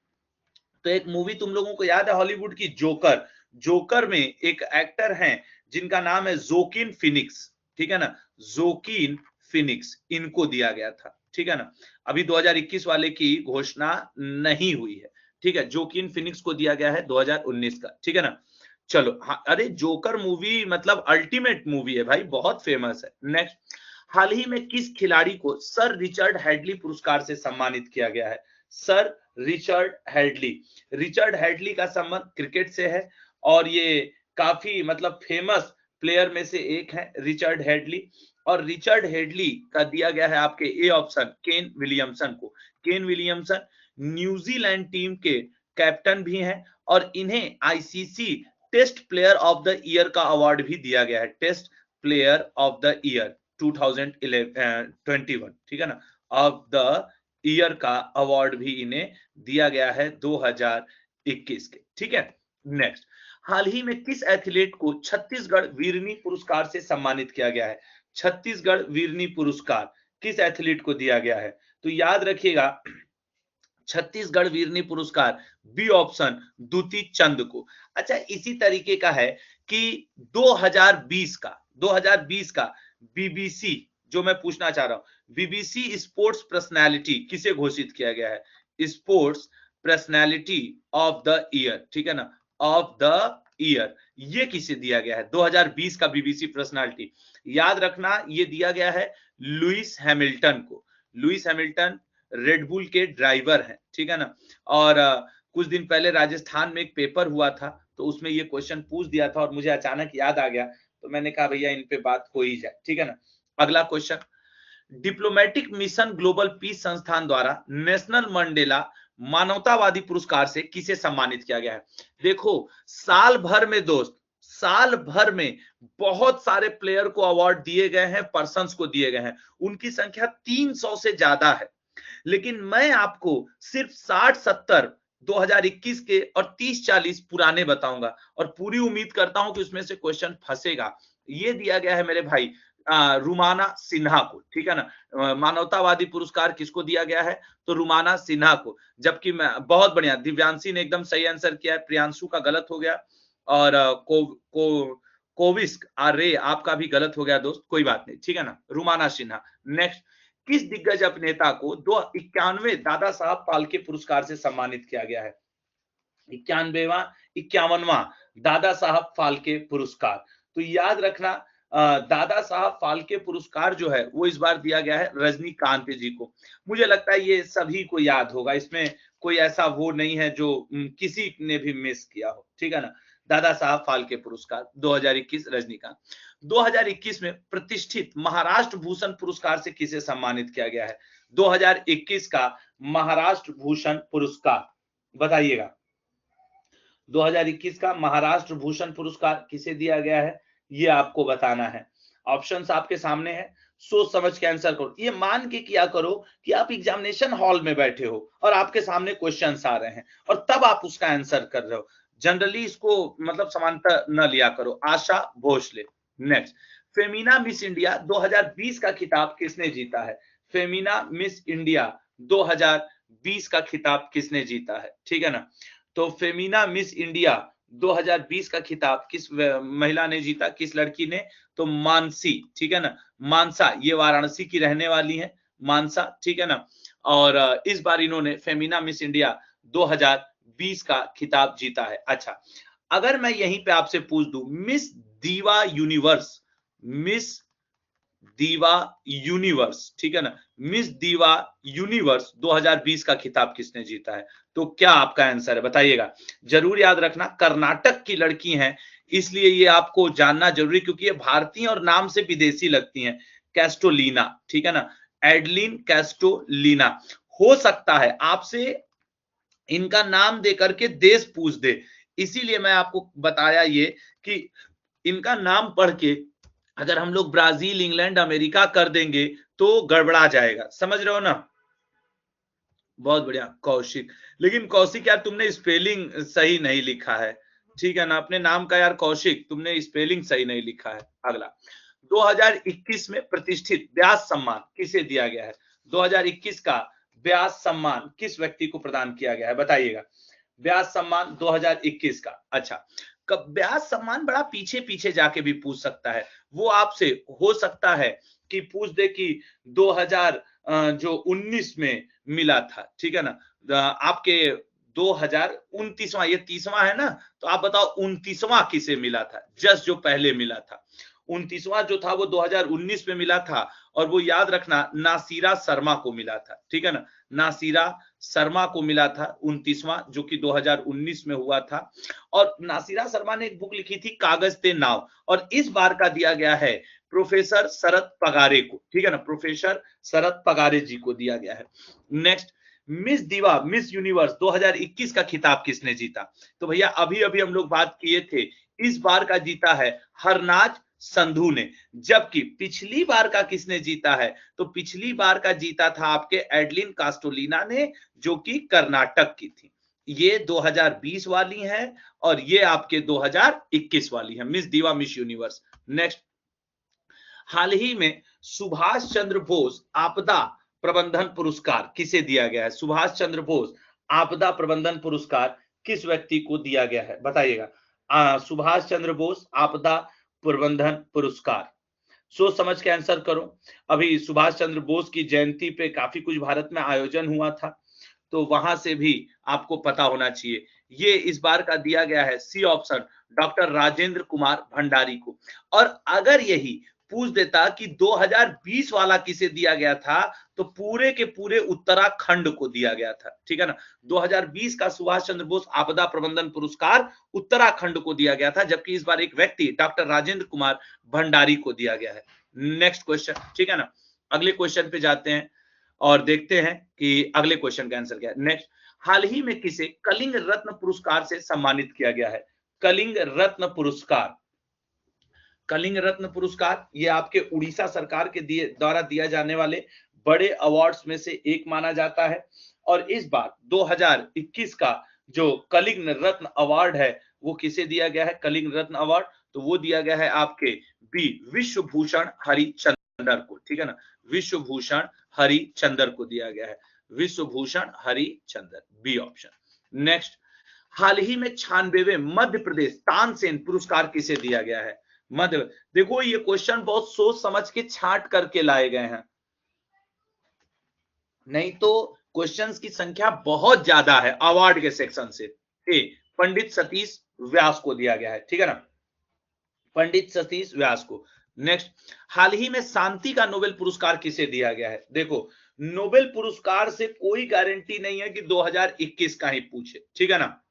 तो एक मूवी तुम लोगों को याद है हॉलीवुड की, जोकर। जोकर में एक एक्टर हैं जिनका नाम है जोकिन फिनिक्स, ठीक है ना, जोकिन फिनिक्स, इनको दिया गया था, ठीक है ना। अभी 2021 वाले की घोषणा नहीं हुई है, ठीक है, जोकिन फिनिक्स को दिया गया है 2019 का, ठीक है ना। चलो हाँ, अरे जोकर मूवी मतलब अल्टीमेट मूवी है भाई, बहुत फेमस है। नेक्स्ट, हाल ही में किस खिलाड़ी को सर रिचर्ड हेडली पुरस्कार से सम्मानित किया गया है? Sir Richard Hadlee, Richard Hadlee का संबंध क्रिकेट से है और ये काफी मतलब फेमस प्लेयर में से एक है रिचर्ड हेडली। और रिचर्ड हेडली का दिया गया है आपके ए ऑप्शन, केन विलियमसन को। केन विलियमसन न्यूजीलैंड टीम के कैप्टन भी हैं और इन्हें ICC test player of the year का अवार्ड भी दिया गया है, test player of the year 2021, ठीक है ना, ऑफ द ईयर का अवार्ड भी इन्हें दिया गया है 2021 के, ठीक है। नेक्स्ट, हाल ही में किस एथलीट को छत्तीसगढ़ वीरनी पुरस्कार से सम्मानित किया गया है? छत्तीसगढ़ वीरनी पुरस्कार किस एथलीट को दिया गया है? तो याद रखिएगा छत्तीसगढ़ वीरनी पुरस्कार बी ऑप्शन, द्युति चंद को। अच्छा, इसी तरीके का है कि 2020 का बीबीसी, जो मैं पूछना चाह रहा हूं, बीबीसी स्पोर्ट्स पर्सनालिटी किसे घोषित किया गया है? Sports personality of the year, ठीक है ना, ऑफ द ईयर, ये किसे दिया गया है? 2020 का बीबीसी पर्सनालिटी, याद रखना ये दिया गया है लुइस हैमिल्टन को। लुइस हैमिल्टन रेडबुल के ड्राइवर हैं, ठीक है ना। और कुछ दिन पहले राजस्थान में एक पेपर हुआ था तो उसमें ये क्वेश्चन पूछ दिया था और मुझे अचानक याद आ गया तो मैंने कहा भैया इन पे बात हो ही जाए, ठीक है ना। अगला question, diplomatic mission global piece संस्थान द्वारा नेशनल मंडेला मानवतावादी पुरस्कार से किसे सम्मानित किया गया है? देखो साल भर में दोस्त, साल भर में बहुत सारे प्लेयर को अवार्ड दिए गए हैं, पर्सन्स को दिए गए हैं, उनकी संख्या 300 से ज्यादा है। लेकिन मैं आपको सिर्फ 60-70 2021 के और 30-40 पुराने बताऊंगा, और पूरी उम्मीद करता हूं कि उसमें से क्वेश्चन फंसेगा। ये दिया गया है मेरे भाई रुमाना सिन्हा को, ठीक है ना। मानवतावादी पुरस्कार किसको दिया गया है? तो रुमाना सिन्हा को। जबकि मैं बहुत बढ़िया, दिव्यांशी ने एकदम सही आंसर किया है, प्रियांशु का गलत हो गया, और कोविस्क रे आपका भी गलत हो गया दोस्त, कोई बात नहीं, ठीक है ना। रुमाना सिन्हा। नेक्स्ट, किस दिग्गज अभिनेता को 91 दादा साहब फाल्के पुरस्कार से सम्मानित किया गया है? 51वां दादा साहब फाल्के पुरस्कार। तो याद रखना, दादा साहब फाल्के पुरस्कार जो है वो इस बार दिया गया है रजनीकांत जी को। मुझे लगता है ये सभी को याद होगा, इसमें कोई ऐसा वो नहीं है जो किसी ने भी मिस किया हो, ठीक है ना। दादा साहब फाल्के पुरस्कार 2021 रजनीकांत। 2021 में प्रतिष्ठित महाराष्ट्र भूषण पुरस्कार से किसे सम्मानित किया गया है? 2021 का महाराष्ट्र भूषण पुरस्कार बताइएगा। 2021 का महाराष्ट्र भूषण पुरस्कार किसे दिया गया है, ये आपको बताना है। ऑप्शंस आपके सामने है, सोच समझ के आंसर करो। ये मान के किया करो कि आप एग्जामिनेशन हॉल में बैठे हो और आपके सामने क्वेश्चंस आ रहे हैं और तब आप उसका आंसर कर रहे हो। जनरली इसको मतलब समानता न लिया करो। Asha Bhosle. Next, Femina Miss India 2020 का खिताब किसने जीता है? फेमिना मिस इंडिया 2020 का खिताब किसने जीता है, ठीक है ना। तो फेमिना मिस इंडिया 2020 का खिताब किस महिला ने जीता, किस लड़की ने? तो मानसी, ठीक है ना। मानसा, ये वाराणसी की रहने वाली है, मानसा, ठीक है ना। और इस बार इन्होंने फेमिना मिस इंडिया 2020 का खिताब जीता है। अच्छा, अगर मैं यहीं पे आपसे पूछ दूं, मिस दीवा यूनिवर्स, मिस दीवा यूनिवर्स, ठीक है ना, मिस दीवा यूनिवर्स 2020 का खिताब किसने जीता है? तो क्या आपका आंसर है, बताइएगा। जरूर याद रखना, कर्नाटक की लड़की हैं, इसलिए ये आपको जानना जरूरी, क्योंकि ये भारतीय और नाम से विदेशी लगती हैं। कैस्टोलिना, ठीक है ना, एडलिन कैस्टोलिना। हो सकता है आपसे इनका नाम दे करके देश पूछ दे, इसीलिए मैं आपको बताया ये कि इनका नाम पढ़ के अगर हम लोग ब्राजील, इंग्लैंड, अमेरिका कर देंगे तो गड़बड़ा जाएगा, समझ रहे हो ना। बहुत बढ़िया कौशिक। लेकिन कौशिक यार, तुमने स्पेलिंग सही नहीं लिखा है, ठीक है ना। अपने नाम का यार कौशिक, तुमने स्पेलिंग सही नहीं लिखा है। अगला, 2021 में प्रतिष्ठित व्यास सम्मान किसे दिया गया है? 2021 का व्यास सम्मान किस व्यक्ति को प्रदान किया गया है, बताइएगा। व्यास सम्मान 2021 का। अच्छा, कब व्यास सम्मान बड़ा पीछे पीछे जाके भी पूछ सकता है, वो आपसे हो सकता है कि पूछ दे कि 2019 में मिला था, ठीक है ना। आपके 2029वां, ये 30वां है ना, तो आप बताओ 29वां किसे मिला था? जस्ट जो पहले मिला था 29वां जो था वो 2019 में मिला था, और वो याद रखना नासिरा शर्मा को मिला था, ठीक है ना। नासिरा शर्मा को मिला था 29वां, जो कि 2019 में हुआ था। और नासिरा शर्मा ने एक बुक लिखी थी कागज ते नाव, और इस बार का दिया गया है प्रोफेसर शरद पगारे को, ठीक है ना, प्रोफेसर शरद पगारे जी को दिया गया है। नेक्स्ट, मिस दीवा मिस यूनिवर्स 2021 का खिताब किसने जीता? तो भैया अभी अभी हम लोग बात किए थे, इस बार का जीता है हरनाज संधू ने। जबकि पिछली बार का किसने जीता है? तो पिछली बार का जीता था आपके एडलिन कास्टोलिना ने, जो कि कर्नाटक की थी। ये 2020 वाली है और ये आपके 2021 वाली है, मिस दीवा मिस यूनिवर्स। नेक्स्ट, हाल ही में सुभाष चंद्र बोस आपदा प्रबंधन पुरस्कार किसे दिया गया है? सुभाष चंद्र बोस आपदा प्रबंधन पुरस्कार किस व्यक्ति को दिया गया है, बताइएगा। सुभाष चंद्र बोस आपदा प्रबंधन पुरस्कार, सोच समझ के आंसर करो। अभी सुभाष चंद्र बोस की जयंती पे काफी कुछ भारत में आयोजन हुआ था, तो वहां से भी आपको पता होना चाहिए। ये इस बार का दिया गया है C option, doctor Rajendra Kumar Bhandari को। और अगर यही पूछ देता कि 2020 वाला किसे दिया गया था, तो पूरे के पूरे उत्तराखंड को दिया गया था, ठीक है ना। 2020 का सुभाष चंद्र बोस आपदा प्रबंधन पुरस्कार उत्तराखंड को दिया गया था, जबकि इस बार एक व्यक्ति डॉक्टर राजेंद्र कुमार भंडारी को दिया गया है। नेक्स्ट क्वेश्चन, ठीक है ना। अगले क्वेश्चन पे जाते हैं और देखते हैं कि अगले क्वेश्चन का आंसर क्या है। नेक्स्ट, हाल ही में किसे कलिंग रत्न पुरस्कार से सम्मानित किया गया है? कलिंग रत्न पुरस्कार। कलिंग रत्न पुरस्कार ये आपके उड़ीसा सरकार के द्वारा दिया जाने वाले बड़े अवार्ड्स में से एक माना जाता है। और इस बार 2021 का जो कलिंग रत्न अवार्ड है वो किसे दिया गया है? कलिंग रत्न अवार्ड तो वो दिया गया है आपके बी विश्वभूषण हरिचंदर को, ठीक है ना, विश्वभूषण हरिचंदर को दिया गया है, Vishwabhushan Harichandar, B option. Next, हाल ही में 96वें मध्य प्रदेश तानसेन पुरस्कार किसे दिया गया है? मध्य, देखो ये क्वेश्चन बहुत सोच समझ के छांट करके लाए गए हैं, नहीं तो क्वेश्चंस की संख्या बहुत ज्यादा है अवार्ड के सेक्शन से। ए, पंडित सतीश व्यास को दिया गया है, ठीक है ना, पंडित सतीश व्यास को। नेक्स्ट, हाल ही में शांति का नोबेल पुरस्कार किसे दिया गया है? देखो नोबेल पुरस्कार से कोई गारंटी नहीं है कि 2021 का ही पूछे, ठीक है ना,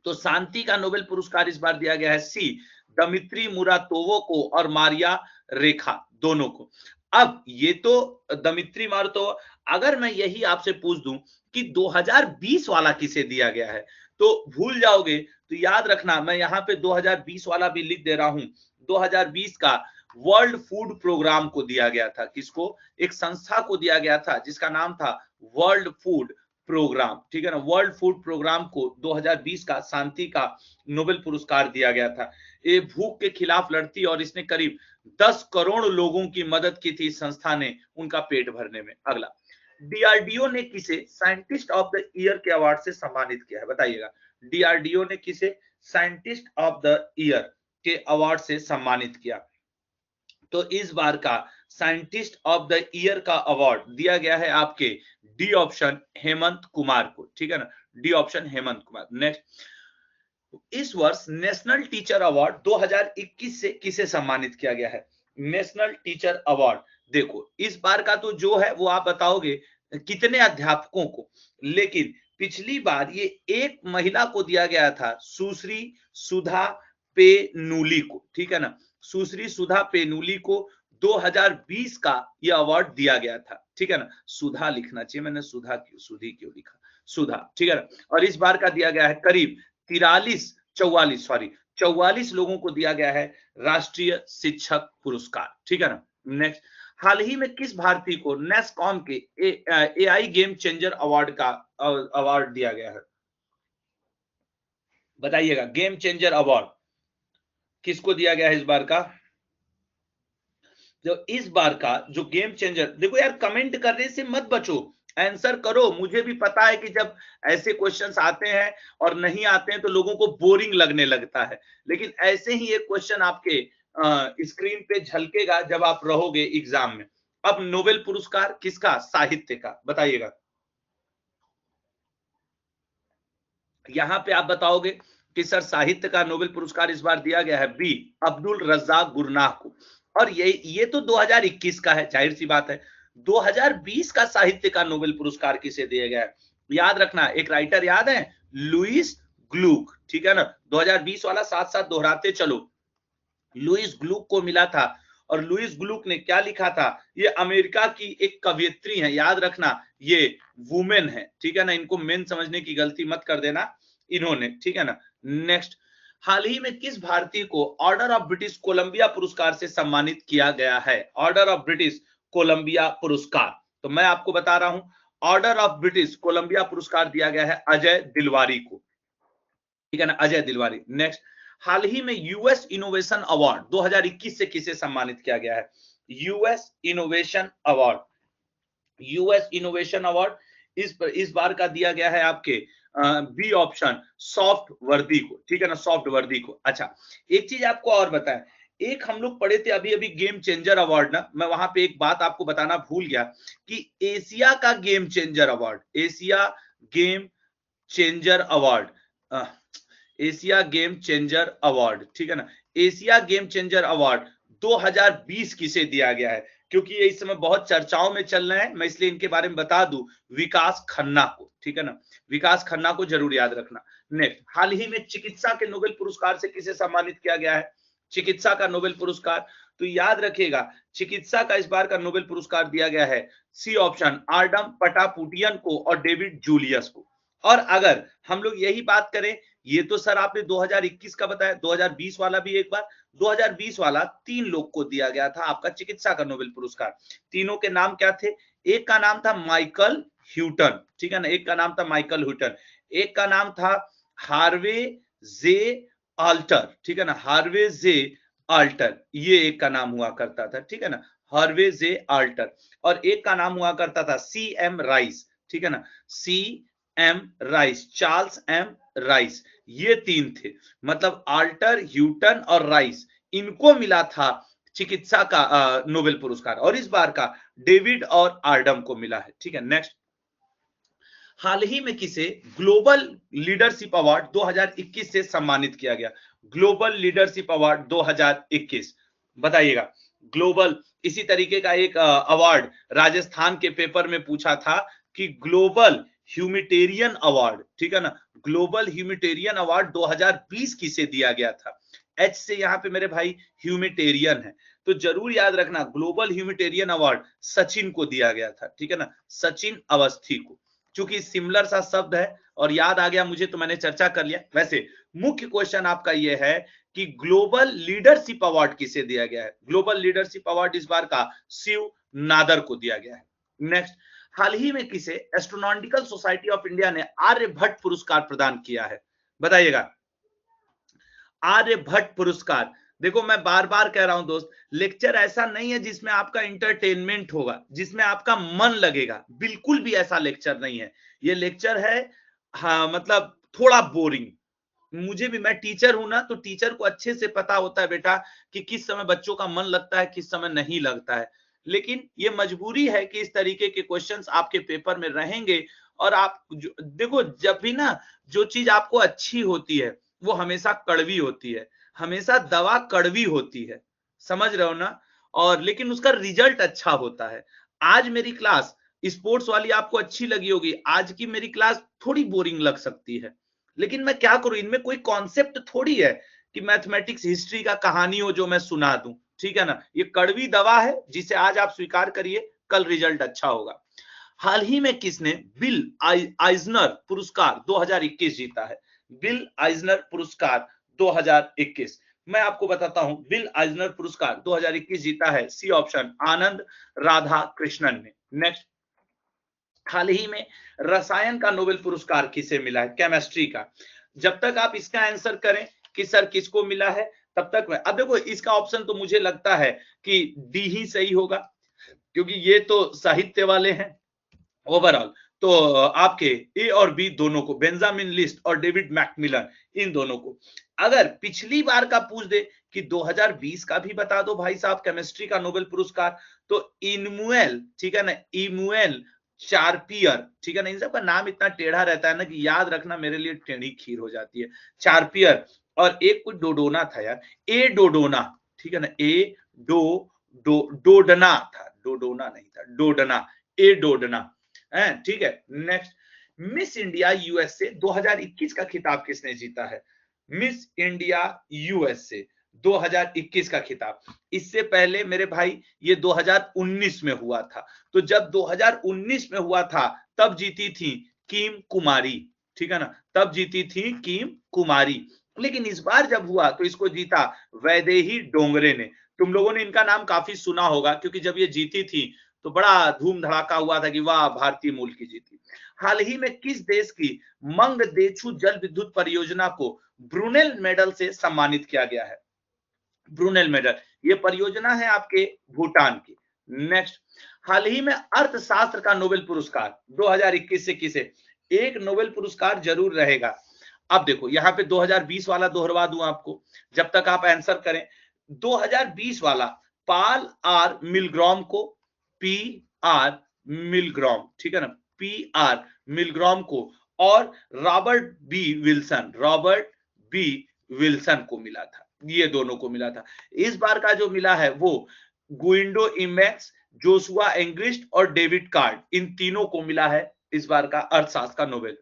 तो शांति का नोबेल पुरस्कार इस बार दिया गया है सी दमित्री मुरातोवो को और मारिया रेखा दोनों को। अब ये तो दमित्री मुरातोवो, अगर मैं यही आपसे पूछ दूं कि 2020 वाला किसे दिया गया है तो भूल जाओगे, तो याद रखना मैं यहाँ पे 2020 वाला भी लिख दे रहा हूं। 2020 का वर्ल्ड फूड प्रोग्राम को दिया गया था, किसको? एक संस्था को दिया गया था जिसका नाम था वर्ल्ड फूड प्रोग्राम, ठीक है ना, वर्ल्ड फूड प्रोग्राम को 2020 का शांति का नोबेल पुरस्कार दिया गया था। ये भूख के खिलाफ लड़ती और इसने करीब 10 करोड़ लोगों की मदद की थी संस्था ने उनका पेट भरने में। अगला, डीआरडीओ ने किसे साइंटिस्ट ऑफ द ईयर के अवार्ड से सम्मानित किया है? बताइएगा, डीआरडीओ ने किसे साइंटिस्ट ऑफ द ईयर के अवार्ड से सम्मानित किया? तो इस बार का साइंटिस्ट ऑफ द ईयर का अवार्ड दिया गया है आपके डी ऑप्शन हेमंत कुमार को, ठीक है ना, D option Hemant Kumar. Next, इस वर्ष नेशनल टीचर अवार्ड 2021 से किसे सम्मानित किया गया है? नेशनल टीचर अवार्ड, देखो इस बार का तो जो है वो आप बताओगे कितने अध्यापकों को, लेकिन पिछली बार ये एक महिला को दिया गया था, सुश्री सुधा पेनुली को, ठीक है ना, सुश्री सुधा पेनुली को 2020 का यह अवार्ड दिया गया था, ठीक है ना, सुधा लिखना चाहिए, मैंने सुधा क्यों सुधी क्यों लिखा, सुधा, ठीक है ना। और इस बार का दिया गया है करीब 44 लोगों को दिया गया है राष्ट्रीय शिक्षक पुरस्कार, ठीक है ना। नेक्स्ट, हाल ही में किस भारतीय को नेस्कॉम के एआई गेम चेंजर अवार्ड का अवार्ड दिया गया है? बताइएगा, गेम चेंजर अवार्ड किसको दिया गया है इस बार का? जो इस बार का जो गेम चेंजर, देखो यार कमेंट करने से मत बचो, आंसर करो। मुझे भी पता है कि जब ऐसे क्वेश्चंस आते हैं और नहीं आते हैं तो लोगों को बोरिंग लगने लगता है, लेकिन ऐसे ही एक क्वेश्चन आपके स्क्रीन पे झलकेगा जब आप रहोगे एग्जाम में। अब नोबेल पुरस्कार किसका? साहित्य का, बताइएगा। यहां पे आप बताओगे कि सर साहित्य का नोबेल पुरस्कार इस बार दिया गया है बी अब्दुल रज्जाक गुरनाह को। और ये तो 2021 का है, जाहिर सी बात है। 2020 का साहित्य का नोबेल पुरस्कार किसे दिया गया है? याद रखना, एक राइटर याद है, लुईस ग्लूक, ठीक है ना, 2020 वाला साथ साथ दोहराते चलो। लुईस ग्लूक को मिला था, और लुईस ग्लूक ने क्या लिखा था? ये अमेरिका की एक कवयित्री है, याद रखना ये वुमेन है, ठीक है ना, इनको मेन समझने की गलती मत कर देना इन्होंने, ठीक है ना। नेक्स्ट, हाल ही में किस भारतीय को ऑर्डर ऑफ ब्रिटिश कोलंबिया पुरस्कार से सम्मानित किया गया है? ऑर्डर ऑफ ब्रिटिश कोलंबिया पुरस्कार, तो मैं आपको बता रहा हूं, ऑर्डर ऑफ ब्रिटिश कोलंबिया पुरस्कार दिया गया है अजय दिलवारी को, ठीक है ना, अजय दिलवारी। नेक्स्ट, हाल ही में यूएस इनोवेशन अवार्ड 2021 से किसे सम्मानित किया गया है? US innovation award, US innovation award इस बार का दिया गया है आपके बी ऑप्शन सॉफ्ट वर्दी को, ठीक है ना, सॉफ्ट वर्दी को। अच्छा, एक चीज आपको और बताएं, एक हम लोग पढ़े थे अभी अभी गेम चेंजर अवार्ड ना, मैं वहां पे एक बात आपको बताना भूल गया कि एशिया का game changer award, Asia game changer award, Asia game changer award, ठीक है ना, एशिया गेम चेंजर अवार्ड 2020 किसे दिया गया है? क्योंकि ये इस समय बहुत चर्चाओं में चल रहे हैं, मैं इसलिए इनके बारे में बता दूं, विकास खन्ना को, ठीक है ना, विकास खन्ना को जरूर याद रखना। नेक्स्ट, हाल ही में चिकित्सा के नोबेल पुरस्कार से किसे सम्मानित किया गया है? चिकित्सा का नोबेल पुरस्कार, तो याद रखिएगा चिकित्सा का इस बार का नोबेल पुरस्कार दिया गया है सी ऑप्शन आर्डम पटापुटियन को और डेविड जूलियस को। और अगर हम लोग यही बात करें ये तो सर आपने 2021 का बताया, 2020 वाला भी एक बार, 2020 वाला 3 लोग को दिया गया था आपका चिकित्सा का नोबेल पुरस्कार। तीनों के नाम क्या थे? एक का नाम था माइकल ह्यूटन, ठीक है ना, एक का नाम था माइकल ह्यूटन, एक का नाम था हार्वे जे आल्टर, ठीक है ना, हार्वे जे आल्टर, ये एक का नाम हुआ करता था, ठीक है ना, हार्वे जे आल्टर। और एक का नाम हुआ करता था सी एम राइस, ठीक है ना, C M Rice, Charles M Rice. ये 3 थे, मतलब आल्टर, ह्यूटन और राइस, इनको मिला था चिकित्सा का नोबेल पुरस्कार, और इस बार का डेविड और आर्डम को मिला है, ठीक है। नेक्स्ट, हाल ही में किसे ग्लोबल लीडरशिप अवार्ड 2021 से सम्मानित किया गया? ग्लोबल लीडरशिप अवार्ड 2021, बताइएगा। ग्लोबल, इसी तरीके का एक अवार्ड राजस्थान के पेपर में पूछा था कि ग्लोबल ह्यूमैनिटेरियन अवार्ड, ठीक है ना, ग्लोबल ह्यूमैनिटेरियन अवार्ड 2020 किसे दिया गया था? एच से यहां पे मेरे भाई ह्यूमैनिटेरियन है, तो जरूर याद रखना ग्लोबल ह्यूमैनिटेरियन अवार्ड सचिन को दिया गया था, ठीक है ना, सचिन अवस्थी को। चूंकि सिमिलर सा शब्द है और याद आ गया मुझे, तो मैंने चर्चा कर लिया। वैसे मुख्य क्वेश्चन आपका यह है कि ग्लोबल लीडरशिप अवार्ड किसे दिया गया है? ग्लोबल लीडरशिप अवार्ड इस बार का शिव नादर को दिया गया है। नेक्स्ट, हाल ही में किसे एस्ट्रोनॉटिकल सोसाइटी ऑफ इंडिया ने आर्यभट्ट पुरस्कार प्रदान किया है? बताइएगा। आर्यभट्ट पुरस्कार, देखो मैं बार बार कह रहा हूं दोस्त, लेक्चर ऐसा नहीं है जिसमें आपका इंटरटेनमेंट होगा, जिसमें आपका मन लगेगा, बिल्कुल भी ऐसा लेक्चर नहीं है। ये लेक्चर है हाँ, मतलब थोड़ा बोरिंग। मुझे भी, मैं टीचर हूं ना, तो टीचर को अच्छे से पता होता है बेटा कि किस समय बच्चों का मन लगता है, किस समय नहीं लगता है। लेकिन ये मजबूरी है कि इस तरीके के क्वेश्चंस आपके पेपर में रहेंगे। और आप देखो, जब भी ना जो चीज आपको अच्छी होती है वो हमेशा कड़वी होती है, हमेशा दवा कड़वी होती है, समझ रहे हो ना? और लेकिन उसका रिजल्ट अच्छा होता है। आज मेरी क्लास स्पोर्ट्स वाली आपको अच्छी लगी होगी, आज की मेरी क्लास थोड़ी बोरिंग लग सकती है, लेकिन मैं क्या करूं, इनमें कोई कॉन्सेप्ट थोड़ी है कि मैथमेटिक्स हिस्ट्री का कहानी हो जो मैं सुना दूं, ठीक है ना। ये कड़वी दवा है जिसे आज आप स्वीकार करिए, कल रिजल्ट अच्छा होगा। हाल ही में किसने बिल आइजनर पुरस्कार 2021 जीता है? बिल आइजनर पुरस्कार 2021, मैं आपको बताता हूं, बिल आइजनर पुरस्कार 2021 जीता है, सी ऑप्शन, आनंद राधा कृष्णन ने। नेक्स्ट, हाल ही में रसायन का नोबेल पुरस्कार किसे मिला है? केमिस्ट्री का। जब तक आप इसका आंसर करें कि सर किसको मिला है, तब तक मैं, अब देखो इसका ऑप्शन तो मुझे लगता है कि डी ही सही होगा, क्योंकि ये तो साहित्य वाले हैं ओवरऑल। तो आपके ए और बी दोनों को, बेंजामिन लिस्ट और डेविड मैकमिलन, इन दोनों को। अगर पिछली बार का पूछ दे कि 2020 का भी बता दो भाई साहब केमिस्ट्री का नोबेल पुरस्कार, तो इमुएल, ठीक है ना, इमुएल चार्पियर, ठीक है ना, इन सब का नाम इतना टेढ़ा रहता है ना कि याद रखना मेरे लिए टेढ़ी खीर हो जाती है। चार्पियर, और एक कुछ डोडोना था यार, ए डोडोना, ठीक है ना, ए डोडना था, डोडोना नहीं था, डोडना, ए डोडना, ठीक है। नेक्स्ट, मिस इंडिया यूएसए 2021 का खिताब किसने जीता है? मिस इंडिया यूएसए 2021 का खिताब, इससे पहले मेरे भाई ये 2019 में हुआ था। तो जब 2019 में हुआ था तब जीती थी किम कुमारी, ठीक है ना, तब जीती थी किम कुमारी। लेकिन इस बार जब हुआ तो इसको जीता वैदेही डोंगरे ने। तुम लोगों ने इनका नाम काफी सुना होगा, क्योंकि जब ये जीती थी तो बड़ा धूम धड़ाका हुआ था कि वाह भारतीय मूल की जीती। हाल ही में किस देश की मंगदेचु जल विद्युत परियोजना को ब्रुनेल मेडल से सम्मानित किया गया है? ब्रुनेल मेडल, ये परियोजना है आपके भूटान की। नेक्स्ट, हाल ही में अर्थशास्त्र का नोबेल पुरस्कार 2021 से किसे? एक नोबेल पुरस्कार जरूर रहेगा। अब देखो यहाँ पे 2020 वाला दोहरवा दूं आपको, जब तक आप आंसर करें। 2020 वाला पाल आर मिलग्रॉम को, पी आर मिलग्रॉम, ठीक है ना, पी आर मिलग्रॉम को, और रॉबर्ट बी विल्सन को मिला था, ये दोनों को मिला था। इस बार का जो मिला है वो गुइंडो इमेक्स, जोशुआ एंग्रिस्ट और डेविड कार्ड, इन तीनों को मिला है इस बार का अर्थशास्त्र का नोबेल।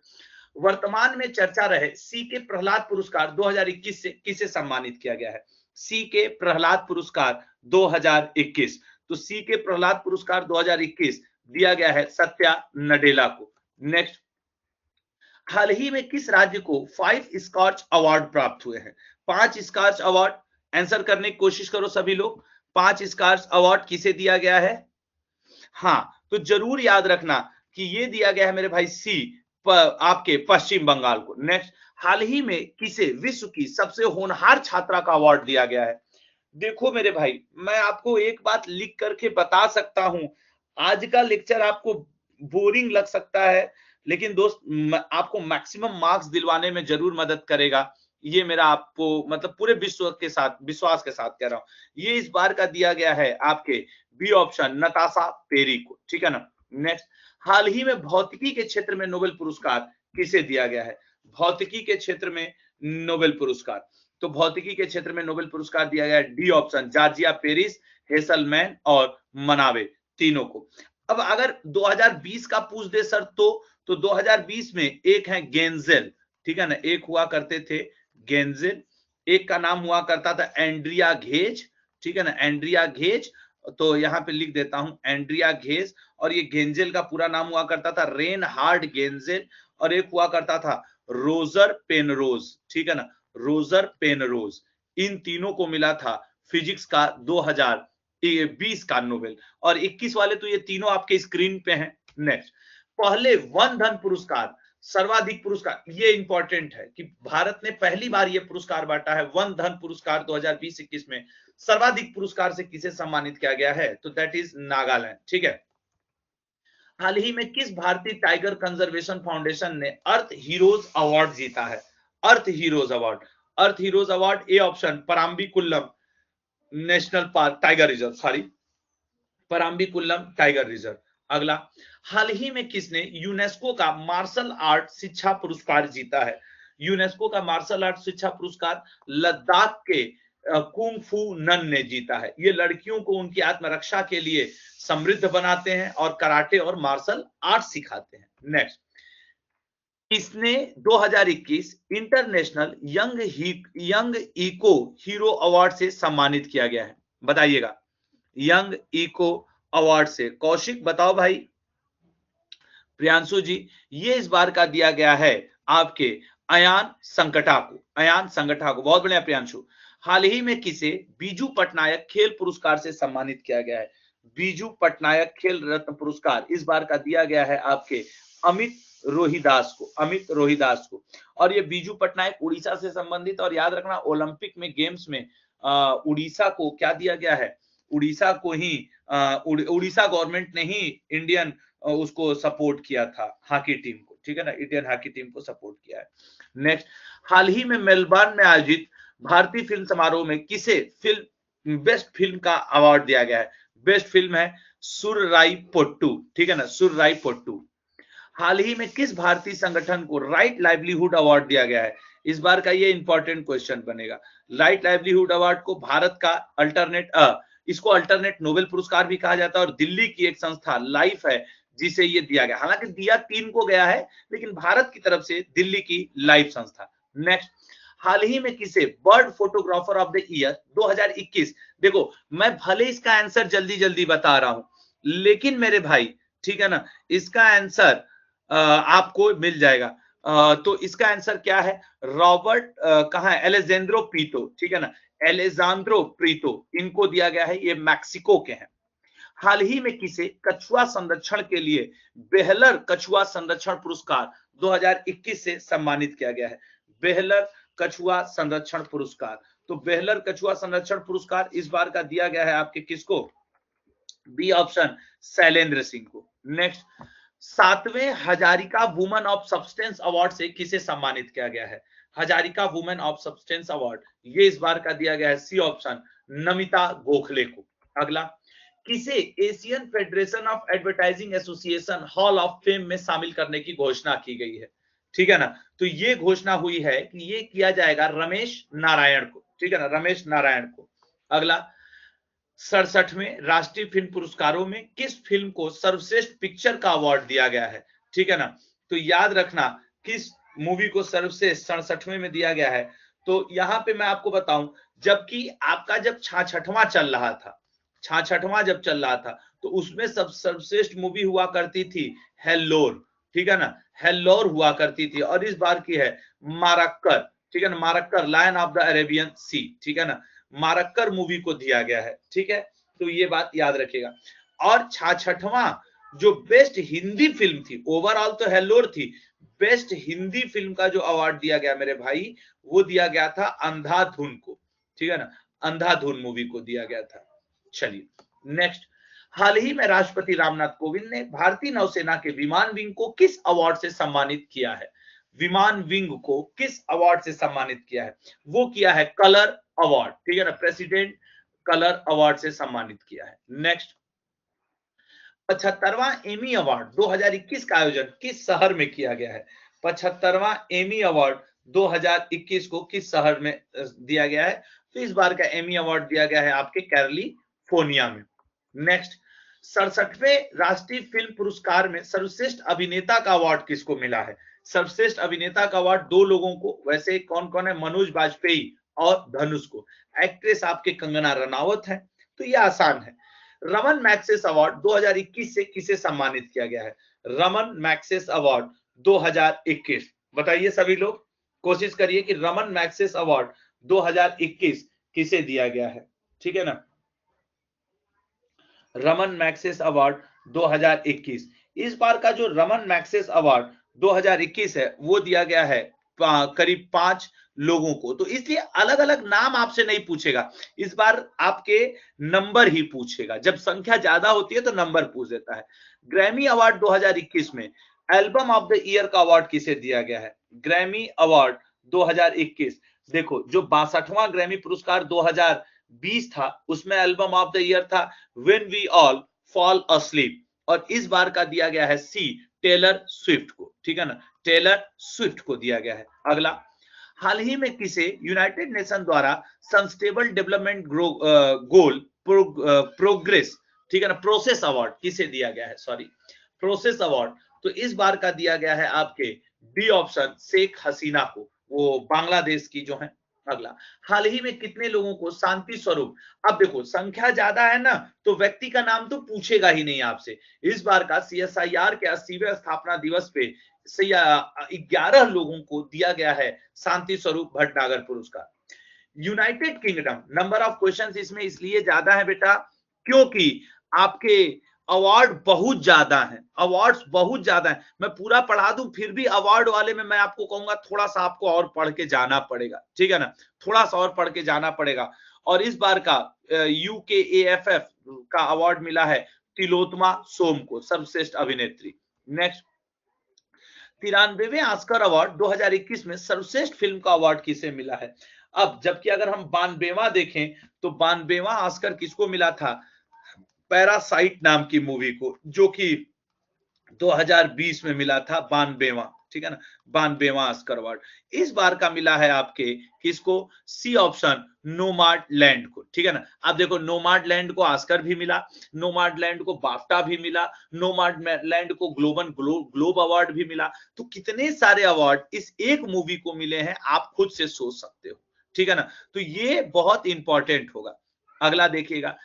वर्तमान में चर्चा रहे सी के प्रहलाद पुरस्कार 2021 से किसे सम्मानित किया गया है? सी के प्रहलाद पुरस्कार 2021, तो सी के प्रहलाद पुरस्कार 2021 दिया गया है सत्या नडेला को। नेक्स्ट, हाल ही में किस राज्य को 5 स्कॉच अवार्ड प्राप्त हुए हैं? 5 स्कॉच अवार्ड, आंसर करने की कोशिश करो सभी लोग। 5 स्कॉच अवार्ड किसे दिया गया है? हाँ, तो जरूर याद रखना कि ये दिया गया है मेरे भाई सी, आपके पश्चिम बंगाल को। नेक्स्ट, हाल ही में किसे विश्व की सबसे होनहार छात्रा का अवार्ड दिया गया है? देखो मेरे भाई, मैं आपको एक बात लिख करके बता सकता हूं, आज का लेक्चर आपको बोरिंग लग सकता है, लेकिन दोस्त आपको मैक्सिमम मार्क्स दिलवाने में जरूर मदद करेगा। ये मेरा आपको मतलब पूरे विश्व के साथ, विश्वास के साथ कह रहा हूं। ये इस बार का दिया गया है आपके बी ऑप्शन, नताशा पेरी को, ठीक है ना। नेक्स्ट, हाल ही में भौतिकी के क्षेत्र में नोबेल पुरस्कार किसे दिया गया है? भौतिकी के क्षेत्र में नोबेल पुरस्कार, तो भौतिकी के क्षेत्र में नोबेल पुरस्कार दिया गया है D option, Georgia Paris, Hasselmann और मनावे, तीनों को। अब अगर 2020 का पूछ दे सर तो 2020 में एक है गेंजेल, ठीक है ना, एक हुआ करते थे गेंजेल, एक का नाम हुआ करता था एंड्रिया घेज, ठीक है ना, एंड्रिया घेज, तो यहां पे लिख देता हूं एंड्रिया घेज। और ये गेंजेल का पूरा नाम हुआ करता था रेनहार्ड गेंजेल, और एक हुआ करता था रोजर पेनरोज, ठीक है ना, रोजर पेनरोज। इन तीनों को मिला था फिजिक्स का 2020 का नोबेल, और 21 वाले तो ये तीनों आपके स्क्रीन पे हैं। नेक्स्ट, पहले वन धन पुरस्कार, सर्वाधिक पुरस्कार, ये इंपॉर्टेंट है कि भारत ने पहली बार ये पुरस्कार बांटा है, वन धन पुरस्कार 2020-21 में सर्वाधिक पुरस्कार से किसे सम्मानित किया गया है? तो दैट इज नागालैंड, ठीक है। हाल ही में किस भारतीय टाइगर कंजर्वेशन फाउंडेशन ने अर्थ हीरोज अवार्ड जीता है? Earth Heroes Award, Earth Heroes Award, A option Parambikulam National Park Tiger Reserve, sorry Parambikulam Tiger Reserve. अगला, हाल ही में किसने यूनेस्को का मार्शल आर्ट शिक्षा पुरस्कार जीता है? यूनेस्को का मार्शल आर्ट शिक्षा पुरस्कार लद्दाख के कुंग फू नन ने जीता है। ये लड़कियों को उनकी आत्मरक्षा के लिए समृद्ध बनाते हैं और कराटे और मार्शल आर्ट सिखाते हैं। नेक्स्ट, इसने 2021 international young eco hero award से सम्मानित किया गया है? बताइएगा, यंग इको अवार्ड से। कौशिक बताओ भाई, प्रियांशु जी, ये इस बार का दिया गया है आपके अयान संकटा को, अयान संकटा को। बहुत बढ़िया प्रियांशु। हाल ही में किसे बीजू पटनायक खेल पुरस्कार से सम्मानित किया गया है? बीजू पटनायक खेल रत्न पुरस्कार इस बार का दिया गया है आपके अमित रोहिदास को, अमित रोहिदास को। और ये बीजू पटनायक उड़ीसा से संबंधित, और याद रखना ओलंपिक में गेम्स में उड़ीसा को क्या दिया गया है? उड़ीसा को ही उड़ीसा गवर्नमेंट ने ही इंडियन उसको सपोर्ट किया था, हॉकी टीम को, ठीक है ना, इंडियन हॉकी टीम को सपोर्ट किया है। नेक्स्ट, हाल ही में मेलबर्न में आयोजित भारतीय फिल्म समारोह में किसे फिल्म बेस्ट फिल्म का अवार्ड दिया गया है? बेस्ट फिल्म है सुरराई पोट्टू, ठीक है ना, सुरराई पोट्टू। हाल ही में किस भारतीय संगठन को राइट लाइवलीहुड अवार्ड दिया गया है? इस बार का ये इंपॉर्टेंट क्वेश्चन बनेगा। राइट लाइवलीहुड अवार्ड को भारत का अल्टरनेट इसको अल्टरनेट नोबेल पुरस्कार भी कहा जाता है, और दिल्ली की एक संस्था लाइफ है जिसे ये दिया गया। हालांकि दिया 3 को गया है, लेकिन भारत की तरफ से दिल्ली की लाइफ संस्था। नेक्स्ट, हाल ही में किसे bird photographer of the year 2021, देखो मैं भले इसका आंसर जल्दी जल्दी बता रहा हूं, लेकिन मेरे भाई, ठीक है ना, इसका आंसर आपको मिल जाएगा। तो इसका आंसर क्या है? रॉबर्ट कहां है? एलेजेंड्रो पीतो, ठीक है ना, एलेजांद्रो प्रीतो, इनको दिया गया है, ये मैक्सिको के हैं। हाल ही में किसे कछुआ संरक्षण के लिए बेहलर कछुआ संरक्षण पुरस्कार 2021 से सम्मानित किया गया है? बेहलर कछुआ संरक्षण पुरस्कार, तो बेहलर कछुआ संरक्षण पुरस्कार इस बार का दिया गया है आपके किसको? बी ऑप्शन, शैलेंद्र सिंह को। नेक्स्ट, 7वें Hazarika Women of Substance Award से किसे सम्मानित किया गया है? Hazarika Women of Substance Award ये इस बार का दिया गया है, सी ऑप्शन, नमिता गोखले को। अगला, किसे Asian federation of advertising association hall of fame में शामिल करने की घोषणा की गई है? ठीक है ना, तो ये घोषणा हुई है कि ये किया जाएगा रमेश नारायण को, ठीक है ना, रमेश नारायण को। अगला, 67वें राष्ट्रीय फिल्म पुरस्कारों में किस फिल्म को सर्वश्रेष्ठ पिक्चर का अवार्ड दिया गया है? ठीक है ना, तो याद रखना किस मूवी को सर्वश्रेष्ठ 67वें में दिया गया है। तो यहां पे मैं आपको बताऊं, जबकि आपका जब 66वां चल रहा था, 66वां जब चल रहा था, तो उसमें सब सर्वश्रेष्ठ मूवी हुआ करती थी हेल्लोर, ठीक है ना, हेल्लोर हुआ करती थी, और इस बार की है मारक्कर, ठीक है ना, मारक्कर लायन ऑफ द अरेबियन सी, ठीक है ना, मारक्कर मूवी को दिया गया है, ठीक है, तो ये बात याद रखिएगा। और 66वां जो बेस्ट हिंदी फिल्म थी, ओवरऑल तो हेल्लोर थी, बेस्ट हिंदी फिल्म का जो अवार्ड दिया गया मेरे भाई, वो दिया गया था अंधाधुन को, ठीक है ना, अंधाधुन मूवी को दिया गया था। चलिए नेक्स्ट, हाल ही में राष्ट्रपति रामनाथ कोविंद ने भारतीय नौसेना के विमान विंग को किस अवार्ड से सम्मानित किया है? विमान विंग को किस अवार्ड से सम्मानित किया है? वो किया है कलर अवार्ड, ठीक है ना, प्रेसिडेंट कलर अवार्ड से सम्मानित किया है। नेक्स्ट, 75वां एमी अवार्ड 2021 का आयोजन किस शहर में किया गया है? 75वां एमी अवार्ड 2021 को किस शहर में दिया गया है? तो इस बार का एमी अवार्ड दिया गया है आपके कैलिफोर्निया में। नेक्स्ट, 67वें राष्ट्रीय फिल्म पुरस्कार में सर्वश्रेष्ठ अभिनेता का अवार्ड किसको मिला है? सर्वश्रेष्ठ अभिनेता का अवार्ड दो लोगों को, वैसे कौन कौन है? मनोज बाजपेयी और धनुष को। एक्ट्रेस आपके कंगना रनावत है, तो ये आसान है। रमन मैग्सेस अवार्ड 2021 से किसे सम्मानित किया गया है? रमन मैग्सेस अवार्ड 2021, बताइए सभी लोग, कोशिश करिए कि रमन मैग्सेस अवार्ड 2021 किसे दिया गया है, ठीक है ना, रमन मैग्सेस अवार्ड 2021। इस बार का जो रमन मैग्सेस अवार्ड 2021 है वो दिया गया है करीब 5 लोगों को, तो इसलिए अलग अलग नाम आपसे नहीं पूछेगा, इस बार आपके नंबर ही पूछेगा, जब संख्या ज्यादा होती है तो नंबर पूछ देता है। ग्रैमी अवार्ड 2021 में एल्बम ऑफ द ईयर का अवार्ड किसे दिया गया है? ग्रैमी अवार्ड 2021, देखो जो 62वां ग्रैमी पुरस्कार 2020 था उसमें एल्बम ऑफ द ईयर था when we all fall asleep, और इस बार का दिया गया है सी टेलर स्विफ्ट को, ठीक है ना, टेलर स्विफ्ट को दिया गया है। अगला, हाल ही में किसे यूनाइटेड नेशन द्वारा सस्टेनेबल डेवलपमेंट गोल प्रोग्रेस, ठीक है ना, प्रोसेस अवार्ड किसे दिया गया है? सॉरी, प्रोसेस अवार्ड, तो इस बार का दिया गया है आपके डी ऑप्शन शेख हसीना को, वो बांग्लादेश की जो है। अगला, हाल ही में कितने लोगों को शांति स्वरूप, अब देखो संख्या ज्यादा है ना तो व्यक्ति का नाम तो पूछेगा ही नहीं आपसे, इस बार का सीएसआईआर के 80वें स्थापना दिवस पे 11 लोगों को दिया गया है शांति स्वरूप भटनागर पुरस्कार। United kingdom, number of questions इसमें इसलिए ज्यादा है बेटा क्योंकि आपके अवार्ड बहुत ज्यादा हैं, अवार्ड्स बहुत ज्यादा हैं, मैं पूरा पढ़ा दूं फिर भी अवार्ड वाले में मैं आपको कहूंगा थोड़ा सा आपको और पढ़ के जाना पड़ेगा, ठीक है ना, थोड़ा सा और पढ़ के जाना पड़ेगा। और इस बार का यूकेएफएफ का अवार्ड मिला है तिलोत्तमा सोम को, सर्वश्रेष्ठ अभिनेत्री। नेक्स्ट, 93वें ऑस्कर अवार्ड 2021 में सर्वश्रेष्ठ फिल्म का अवार्ड किसे मिला है? अब जबकि अगर हम 92वां देखें तो 92वां ऑस्कर किसको मिला था? पैरासाइट नाम की मूवी को, जो कि 2020 में मिला था 92वां, ठीक है ना, 92वां ऑस्कर अवार्ड। इस बार का मिला है आपके किसको? सी ऑप्शन नोमाड लैंड को, ठीक है ना। आप देखो नोमाड लैंड को ऑस्कर भी मिला, नोमाड लैंड को बाफ्टा भी मिला, नोमाड लैंड को ग्लोब अवार्ड भी मिला, तो कितने सारे अवार्ड इस एक मूवी को मिले हैं आप खुद से सोच सकते हो, ठीक है ना, तो ये बहुत इंपॉर्टेंट होगा। अगला देखिएगा,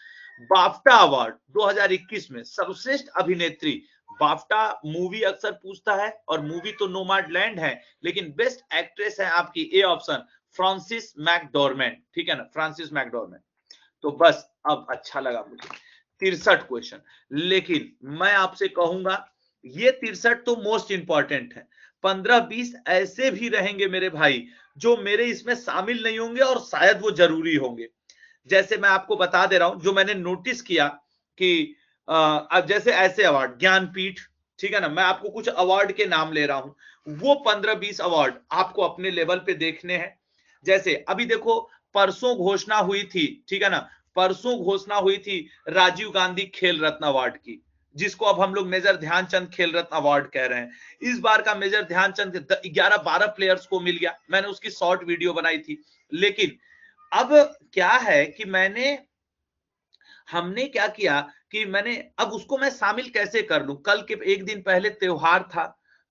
बाफ्टा अवार्ड 2021 में सर्वश्रेष्ठ अभिनेत्री, बाफ्टा मूवी अक्सर पूछता है और मूवी तो नोमैडलैंड है, लेकिन बेस्ट एक्ट्रेस है आपकी ए ऑप्शन फ्रांसिस मैकडॉर्मेंट, ठीक है ना, फ्रांसिस मैकडॉर्मेंट। तो बस अब अच्छा लगा मुझे 63 क्वेश्चन, लेकिन मैं आपसे कहूंगा ये 63 तो मोस्ट इंपॉर्टेंट है, 15-20 ऐसे भी रहेंगे मेरे भाई जो मेरे इसमें शामिल नहीं होंगे और शायद वो जरूरी होंगे। जैसे मैं आपको बता दे रहा हूं जो मैंने नोटिस किया कि अब जैसे ऐसे अवार्ड ज्ञानपीठ, ठीक है ना, मैं आपको कुछ अवार्ड के नाम ले रहा हूं, वो 15-20 अवार्ड आपको अपने लेवल पे देखने हैं। जैसे अभी देखो परसों घोषणा हुई थी, ठीक है ना, परसों घोषणा हुई थी राजीव गांधी खेल रत्न अवार्ड की, जिसको अब हम लोग मेजर ध्यानचंद खेल रत्न अवार्ड कह रहे हैं। इस बार का मेजर ध्यानचंद 11-12 प्लेयर्स को मिल गया, मैंने उसकी शॉर्ट वीडियो बनाई थी। लेकिन अब क्या है कि हमने क्या किया कि मैंने अब उसको मैं शामिल कैसे कर लूं, कल के एक दिन पहले त्योहार था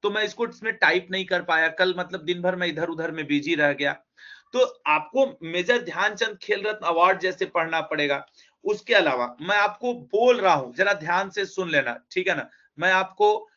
तो मैं इसको इसमें टाइप नहीं कर पाया, कल मतलब दिन भर मैं इधर उधर में बिजी रह गया। तो आपको मेजर ध्यानचंद खेल रत्न अवार्ड जैसे पढ़ना पड़ेगा। उसके अलावा मैं आपको बोल रहा हूं, जरा ध्यान से सुन लेना, ठीक है ना, मैं आपको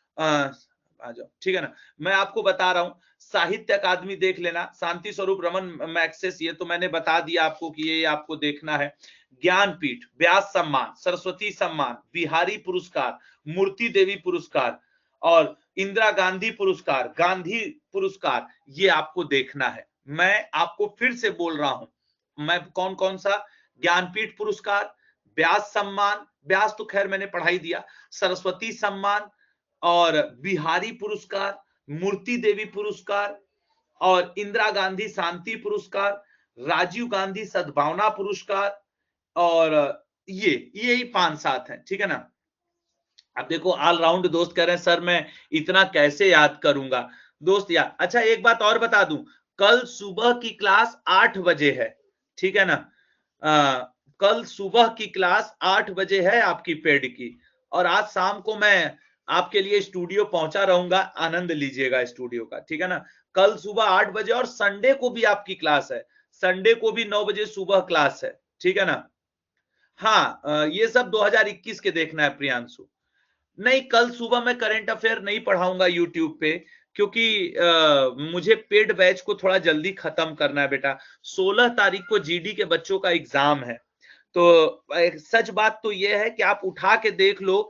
आ जाओ, ठीक है ना। मैं आपको बता रहा हूं, साहित्य अकादमी देख लेना, शांति स्वरूप रमन मैक्सेस, ये तो मैंने बता दिया आपको कि ये आपको देखना है। ज्ञानपीठ, व्यास सम्मान, सरस्वती सम्मान, बिहारी पुरस्कार, मूर्ति देवी पुरस्कार और इंदिरा गांधी पुरस्कार, गांधी पुरस्कार, ये आपको देखना है। मैं आपको फिर से बोल रहा हूं, मैं कौन कौन सा, ज्ञानपीठ पुरस्कार, व्यास सम्मान, व्यास तो खैर मैंने पढ़ाई दिया, सरस्वती सम्मान और बिहारी पुरस्कार, मूर्ति देवी पुरस्कार और इंदिरा गांधी शांति पुरस्कार, राजीव गांधी सद्भावना पुरस्कार और ये ही 5-7 है, ठीक है ना। अब देखो ऑलराउंड दोस्त कह रहे हैं सर मैं इतना कैसे याद करूंगा दोस्त यार। अच्छा एक बात और बता दूं, कल सुबह की क्लास 8 बजे है, ठीक है ना। कल सुबह की क्लास 8 बजे है आपकी पेड की, और आज शाम को मैं आपके लिए स्टूडियो पहुंचा रहूंगा, आनंद लीजिएगा स्टूडियो का, ठीक है ना। कल सुबह 8 बजे और संडे को भी आपकी क्लास है, संडे को भी 9 बजे सुबह क्लास है, ठीक है ना। हाँ ये सब 2021 के देखना है प्रियांशु। नहीं कल सुबह मैं करंट अफेयर नहीं पढ़ाऊंगा यूट्यूब पे, क्योंकि मुझे पेड बैच को थोड़ा जल्दी खत्म करना है बेटा। 16 तारीख को जीडी के बच्चों का एग्जाम है, तो सच बात तो यह है कि आप उठा के देख लो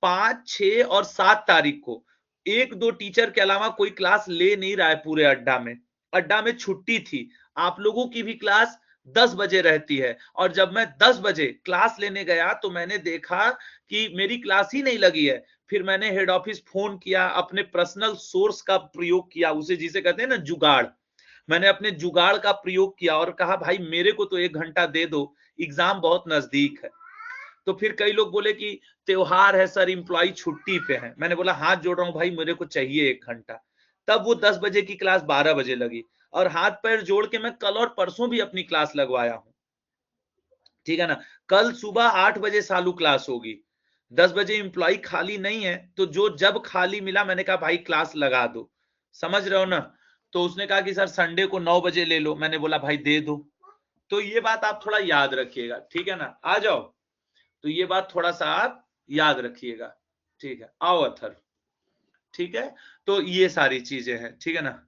5, 6 और 7 तारीख को 1-2 टीचर के अलावा कोई क्लास ले नहीं रहा है पूरे अड्डा में छुट्टी थी। आप लोगों की भी क्लास 10 बजे रहती है, और जब मैं 10 बजे क्लास लेने गया तो मैंने देखा कि मेरी क्लास ही नहीं लगी है। फिर मैंने हेड ऑफिस फोन किया, अपने पर्सनल सोर्स का प्रयोग किया, उसे जिसे कहते हैं ना जुगाड़, मैंने अपने जुगाड़ का प्रयोग किया और कहा भाई मेरे को तो 1 घंटा दे दो, एग्जाम बहुत नजदीक है। तो फिर कई लोग बोले कि त्योहार है सर, इंप्लॉई छुट्टी पे है। मैंने बोला हाथ जोड़ रहा हूं भाई, मेरे को चाहिए 1 घंटा। तब वो 10 बजे की क्लास 12 बजे लगी, और हाथ पैर जोड़ के मैं कल और परसों भी अपनी क्लास लगवाया हूं, ठीक है ना। कल सुबह 8 बजे चालू क्लास होगी, 10 बजे इंप्लॉई खाली नहीं है, तो जो जब खाली मिला मैंने कहा भाई क्लास लगा दो, समझ रहे हो ना। तो उसने कहा कि सर संडे को 9 बजे ले लो, मैंने बोला भाई दे दो। तो ये बात आप थोड़ा याद रखिएगा, ठीक है ना। आ जाओ, तो ये बात थोड़ा सा आप याद रखिएगा, ठीक है। आओ अथर, ठीक है। तो ये सारी चीजें हैं, ठीक है ना,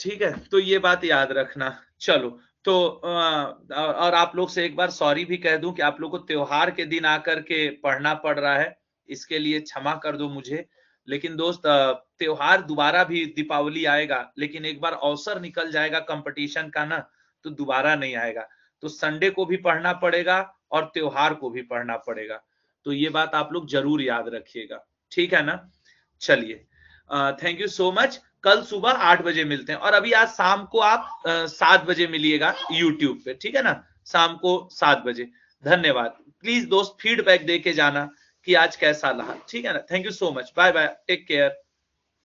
ठीक है। तो ये बात याद रखना। चलो तो और आप लोग से एक बार सॉरी भी कह दूं कि आप लोग को त्योहार के दिन आकर के पढ़ना पड़ रहा है, इसके लिए क्षमा कर दो मुझे। लेकिन दोस्त त्योहार दोबारा भी, दीपावली आएगा लेकिन एक बार अवसर निकल जाएगा कंपटीशन का ना, तो दोबारा नहीं आएगा। तो संडे को भी पढ़ना पड़ेगा और त्योहार को भी पढ़ना पड़ेगा, तो ये बात आप लोग जरूर याद रखिएगा, ठीक है ना। चलिए थैंक यू सो मच। कल सुबह 8 बजे मिलते हैं, और अभी आज शाम को आप 7 बजे मिलिएगा यूट्यूब पे, ठीक है ना, शाम को 7 बजे। धन्यवाद। प्लीज दोस्त फीडबैक दे के जाना कि आज कैसा रहा, ठीक है ना। Thank you so much, bye bye, take care.